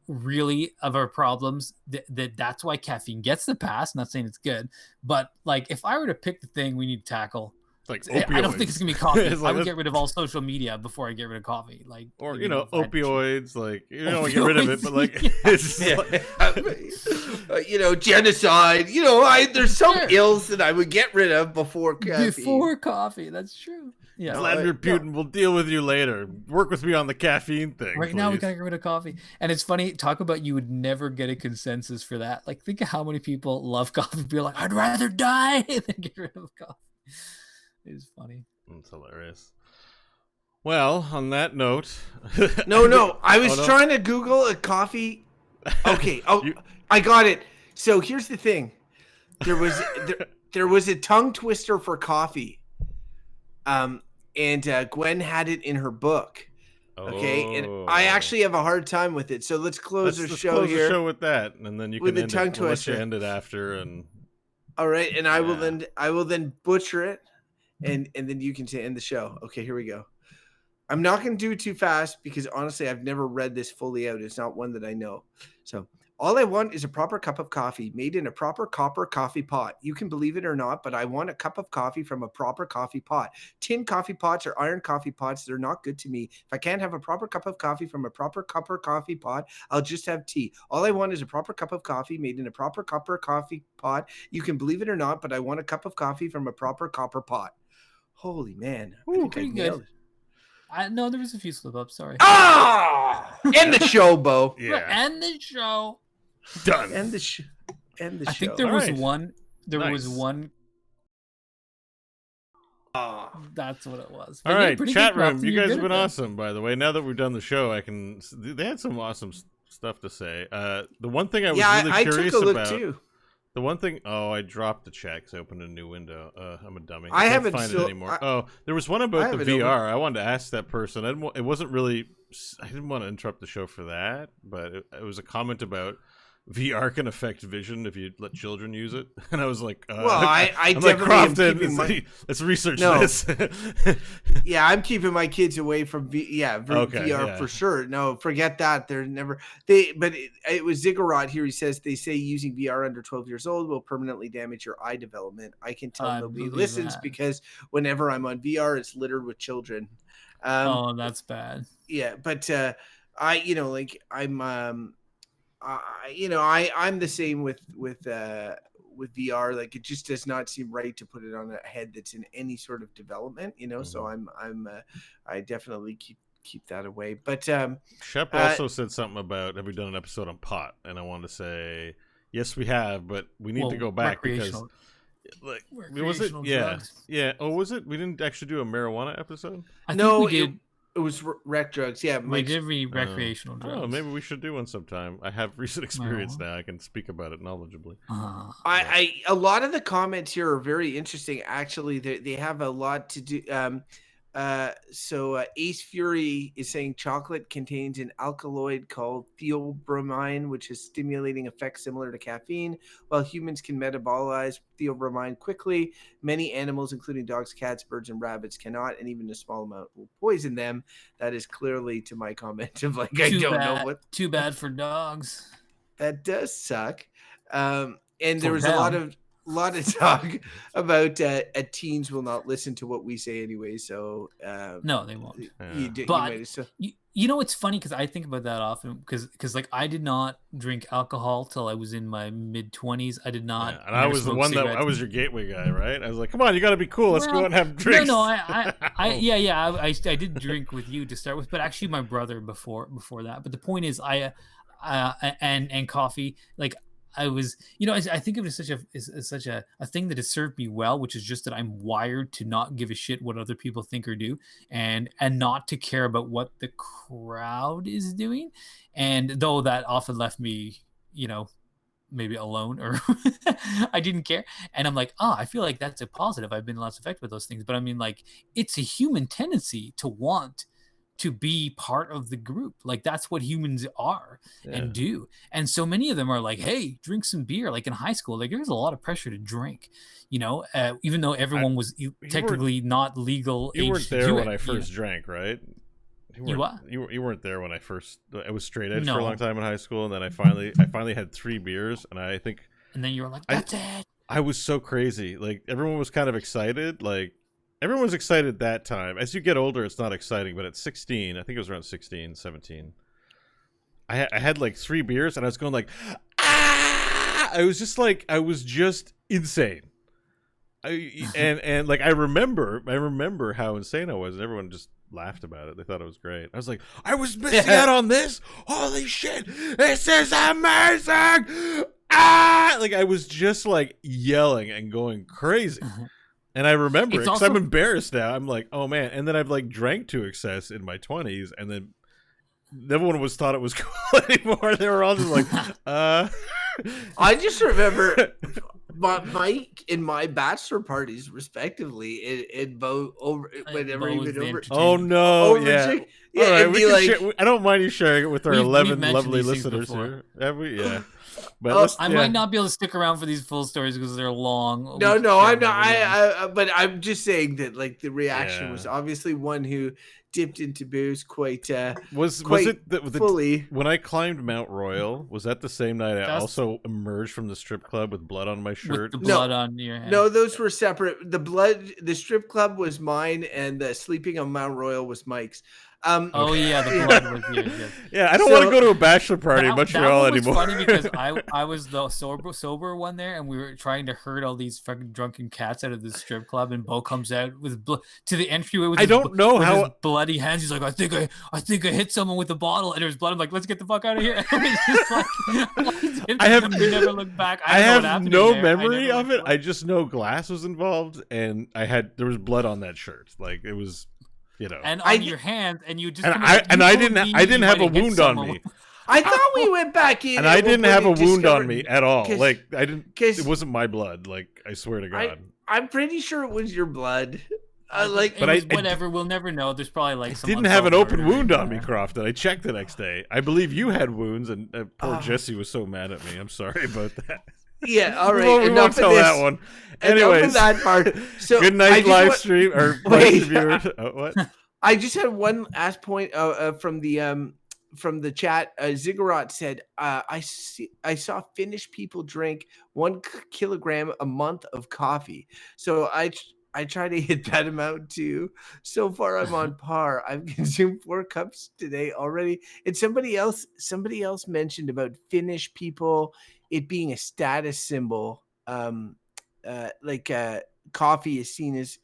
really of our problems that's why caffeine gets the pass. Not saying it's good, but like if I were to pick the thing we need to tackle, like opioids. I don't think it's gonna be coffee. It's like, I would get rid of all social media before I get rid of coffee. Like, or if opioids. Like you don't want to get rid of it, but like it's just like, genocide. There's some ills that I would get rid of before caffeine. Before coffee, that's true. Yeah. Vladimir Putin will deal with you later. Work with me on the caffeine thing. Right now, we gotta get rid of coffee. And it's funny, talk about you would never get a consensus for that. Like, think of how many people love coffee. Be like, I'd rather die than get rid of coffee. It's funny. It's hilarious. Well, on that note, No. I was trying to Google a coffee. Okay. I got it. So here's the thing. There was a tongue twister for coffee. And Gwen had it in her book. Okay, and I actually have a hard time with it. So let's close the show here. The show with that, and then you with can the tongue end it. We'll twister. let you end it after, and all right. And I will then butcher it, and then you can end the show. Okay, here we go. I'm not going to do it too fast because honestly, I've never read this fully out. It's not one that I know. So all I want is a proper cup of coffee made in a proper copper coffee pot. You can believe it or not, but I want a cup of coffee from a proper coffee pot. Tin coffee pots or iron coffee pots, they're not good to me. If I can't have a proper cup of coffee from a proper copper coffee pot, I'll just have tea. All I want is a proper cup of coffee made in a proper copper coffee pot. You can believe it or not, but I want a cup of coffee from a proper copper pot. Holy man. I think I nailed it. No, there was a few slip ups. Sorry. End the show, Beau. yeah, End the show. done. End the show. I think there All was right. one. There Nice. was one. That's what it was. All But yeah, right, pretty chat good, room. Crofton. You You're guys good have been at that. awesome, by the way. Now that we've done the show, they had some awesome stuff to say. The one thing I was really I curious took a look about. too. The one thing, I dropped the chat because I opened a new window. I'm a dummy. I can't haven't find still- it anymore. There was one about the have it VR. I wanted to ask that person. It wasn't really. I didn't want to interrupt the show for that, but it was a comment about VR can affect vision if you let children use it, and I was like, Well, I I'm definitely like, am Crofton, keeping my... let's research No. this. Yeah, I'm keeping my kids away from VR yeah. for sure. No, forget that. They're never But it was Ziggurat here. He says they say using VR under 12 years old will permanently damage your eye development. I can tell I nobody believe listens that. because whenever I'm on VR, it's littered with children. Oh, that's bad. Yeah, but I'm the same with VR. Like, it just does not seem right to put it on a head that's in any sort of development. So I definitely keep that away. But Shep also said something about, have we done an episode on pot? And I wanted to say, yes, we have, but we need to go back because, like, was it? Recreational Yeah, drugs. yeah. Oh, was it? We didn't actually do a marijuana episode. I no, think we did. it was rec drugs. Yeah, We did recreational drugs. Oh, maybe we should do one sometime. I have recent experience now. I can speak about it knowledgeably. A lot of the comments here are very interesting. Actually, they have a lot to do. So Ace Fury is saying chocolate contains an alkaloid called theobromine, which has stimulating effects similar to caffeine. While humans can metabolize theobromine quickly, many animals, including dogs, cats, birds, and rabbits, cannot, and even a small amount will poison them. That is clearly to my comment of like, I don't know what. Too bad for dogs. That does suck. And there For was them. a lot of talk about teens will not listen to what we say anyway. So No, they won't. so. You know, it's funny because I think about that often because like I did not drink alcohol till I was in my mid 20s. I did not. Yeah, and I was the one that I was your gateway guy, right? I was like, come on, you got to be cool. Let's go out and have drinks. No, I did drink with you to start with, but actually my brother before that. But the point is, and coffee, like. I was, I think of it as such a thing that has served me well, which is just that I'm wired to not give a shit what other people think or do, and not to care about what the crowd is doing. And though that often left me, maybe alone or I didn't care. And I'm like, I feel like that's a positive. I've been less affected with those things. But I mean, like, it's a human tendency to want to be part of the group. Like, that's what humans are and do. And so many of them are like, hey, drink some beer. Like in high school, like there's a lot of pressure to drink, even though everyone was technically not legal. You weren't there when I first first drank, right? You weren't there when I first. I was straight edge for a long time in high school, and then I finally had 3 beers, and I think. And then you were like, that's it. I was so crazy. Like everyone was kind of excited, like. everyone was excited at that time. As you get older, it's not exciting, but at 16, I think it was around 16, 17, I had like 3 beers, and I was going like, ah! I was just insane. And like I remember how insane I was, and everyone just laughed about it. They thought it was great. I was like, I was missing out on this. Holy shit, this is amazing! Ah! Like I was just like yelling and going crazy. And I remember it because I'm embarrassed now. I'm like, oh man. And then I've like drank to excess in my 20s, and then no one thought it was cool anymore. They were all just like, I just remember Mike in my bachelor parties, respectively, in Beau over whenever he went over. Oh no! Yeah, yeah. All right, it'd be like, I don't mind you sharing it with our 11 mentioned lovely these things listeners before. here. Have we? Yeah. But I might not be able to stick around for these full stories because they're long. No, I'm not. But I'm just saying that like the reaction was obviously one who dipped into booze quite was it fully. When I climbed Mount Royal? Was that the same night I also emerged from the strip club with blood on my shirt? With the blood on your hand. No, those were separate. The strip club was mine, and the sleeping on Mount Royal was Mike's. Oh yeah, the blood was yours. Yes. Yeah, I don't want to go to a bachelor party in Montreal that was anymore. Funny because I was the sober one there, and we were trying to herd all these fucking drunken cats out of the strip club, and Beau comes out with to the entryway with his bloody hands. He's like, I think I hit someone with a bottle, and there's blood. I'm like, let's get the fuck out of here. We never looked back. I have no memory of it. I just know glass was involved, and there was blood on that shirt. Like it was. You know, and on your hands, and you just I didn't have a wound on me. I thought we went back in, and I didn't have a wound on me at all. Like I didn't. It wasn't my blood. Like I swear to God. I'm pretty sure it was your blood. Whatever. We'll never know. There's probably like some. Didn't have an open wound on me, Crofton. I checked the next day. I believe you had wounds, and poor Jesse was so mad at me. I'm sorry about that. Yeah, all right. We won't tell that one. Anyways, that part. So good night, live stream or live viewers. What? I just had one last point from the chat. Ziggurat said, "I saw Finnish people drink 1 kilogram a month of coffee. So I try to hit that amount too. So far, I'm on par. I've consumed 4 cups today already." And somebody else mentioned about Finnish people. It being a status symbol, coffee is seen as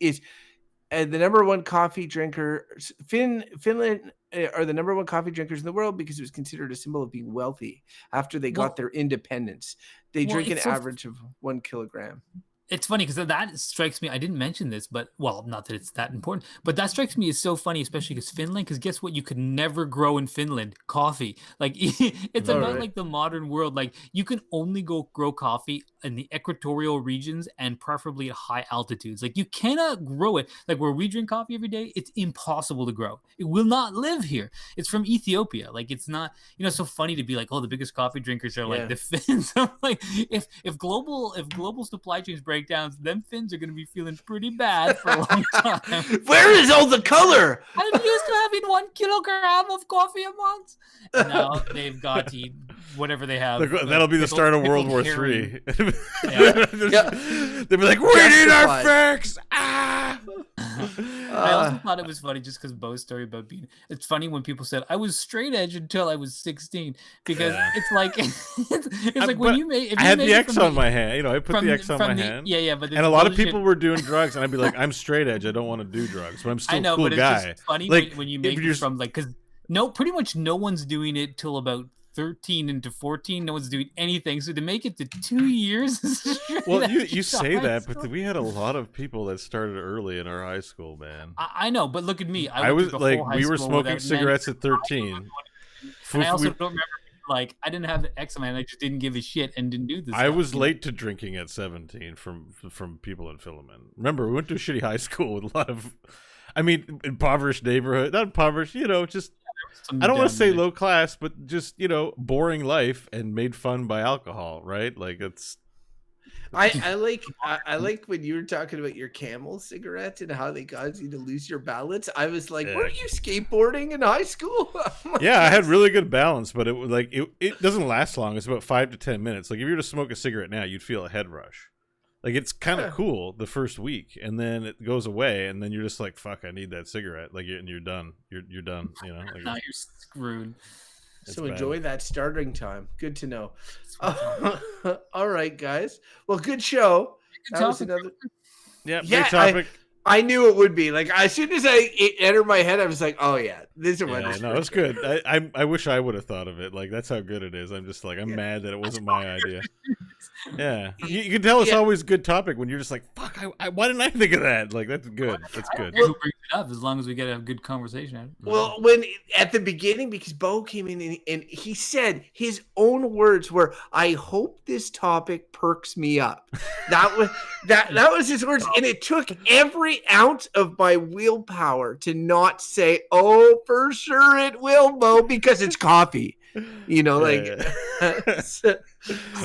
the number one coffee drinker. Finland are the number one coffee drinkers in the world because it was considered a symbol of being wealthy after they got their independence. They drink an average of 1 kilogram. It's funny because that strikes me. I didn't mention this, but not that it's that important, but that strikes me as so funny, especially because Finland. Because guess what? You could never grow in Finland coffee. Like it's about like the modern world. Like you can only go grow coffee in the equatorial regions and preferably at high altitudes. Like you cannot grow it. Like where we drink coffee every day, it's impossible to grow. It will not live here. It's from Ethiopia. Like it's not. It's so funny to be like, oh, the biggest coffee drinkers are like the Finns. I'm like, if global supply chains break downs, them Finns are going to be feeling pretty bad for a long time. Where is all the color? I'm used to having 1 kilogram of coffee a month. And now they've got to eat whatever they have. That'll be the start of World War III. They'll be like, we need our fix! Ah! I also thought it was funny just because Beau's story about being. It's funny when people said I was straight edge until I was 16 because it's like it's like when you made. I had the X on my hand. I put the X on my hand. Yeah, but and a lot of people were doing drugs, and I'd be like, I'm straight edge. I don't want to do drugs, but I'm still a cool guy. It's just funny when you make it from like because pretty much no one's doing it till about 13 into 14. No one's doing anything. So to make it to 2 years. Well, you say that, but we had a lot of people that started early in our high school, man. I know, but look at me. I was like, we were smoking cigarettes at 13. And I also don't remember. Like I didn't have the X, man. I just didn't give a shit and didn't do this. I was late to drinking at 17 from people in Philemon. Remember, we went to a shitty high school with a lot of, impoverished neighborhood. Not impoverished, just. I don't want to say low class, but just boring life and made fun by alcohol, right? Like it's. I like when you were talking about your Camel cigarettes and how they caused you to lose your balance. I was like, were you skateboarding in high school? Yeah, I had really good balance, but it was like it doesn't last long. It's about 5 to 10 minutes. Like if you were to smoke a cigarette now, you'd feel a head rush. Like it's kind of cool the first week, and then it goes away, and then you're just like, "Fuck, I need that cigarette." Like, and you're done. You're done. You know. Like, Now you're screwed. So bad. enjoy that starting time. Good to know. All right, guys. Well, good show. Good That was topic. another. Yeah, Yeah, great topic. I knew it would be like as soon as it entered my head, I was like, "Oh yeah, this is what." Yeah, this no, it's good. I wish I would have thought of it. Like that's how good it is. I'm just like I'm mad that it wasn't my idea. Yeah, you can tell it's always a good topic when you're just like, "Fuck, why didn't I think of that?" Like that's good. That's good. Who brings it up as long as we get a good conversation out of it. Well, when at the beginning, because Beau came in and he said his own words were, "I hope this topic perks me up." That was that was his words, and it took every ounce of my willpower to not say, "Oh, for sure it will, Beau," because it's coffee. You know, like.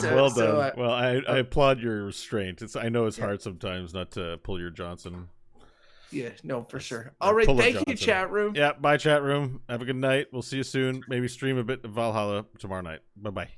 Well done. Well, I applaud your restraint. I know it's hard sometimes not to pull your Johnson. Yeah, no, for sure. All right, thank you, chat room. Yeah, bye, chat room. Have a good night. We'll see you soon. Maybe stream a bit of Valhalla tomorrow night. Bye-bye.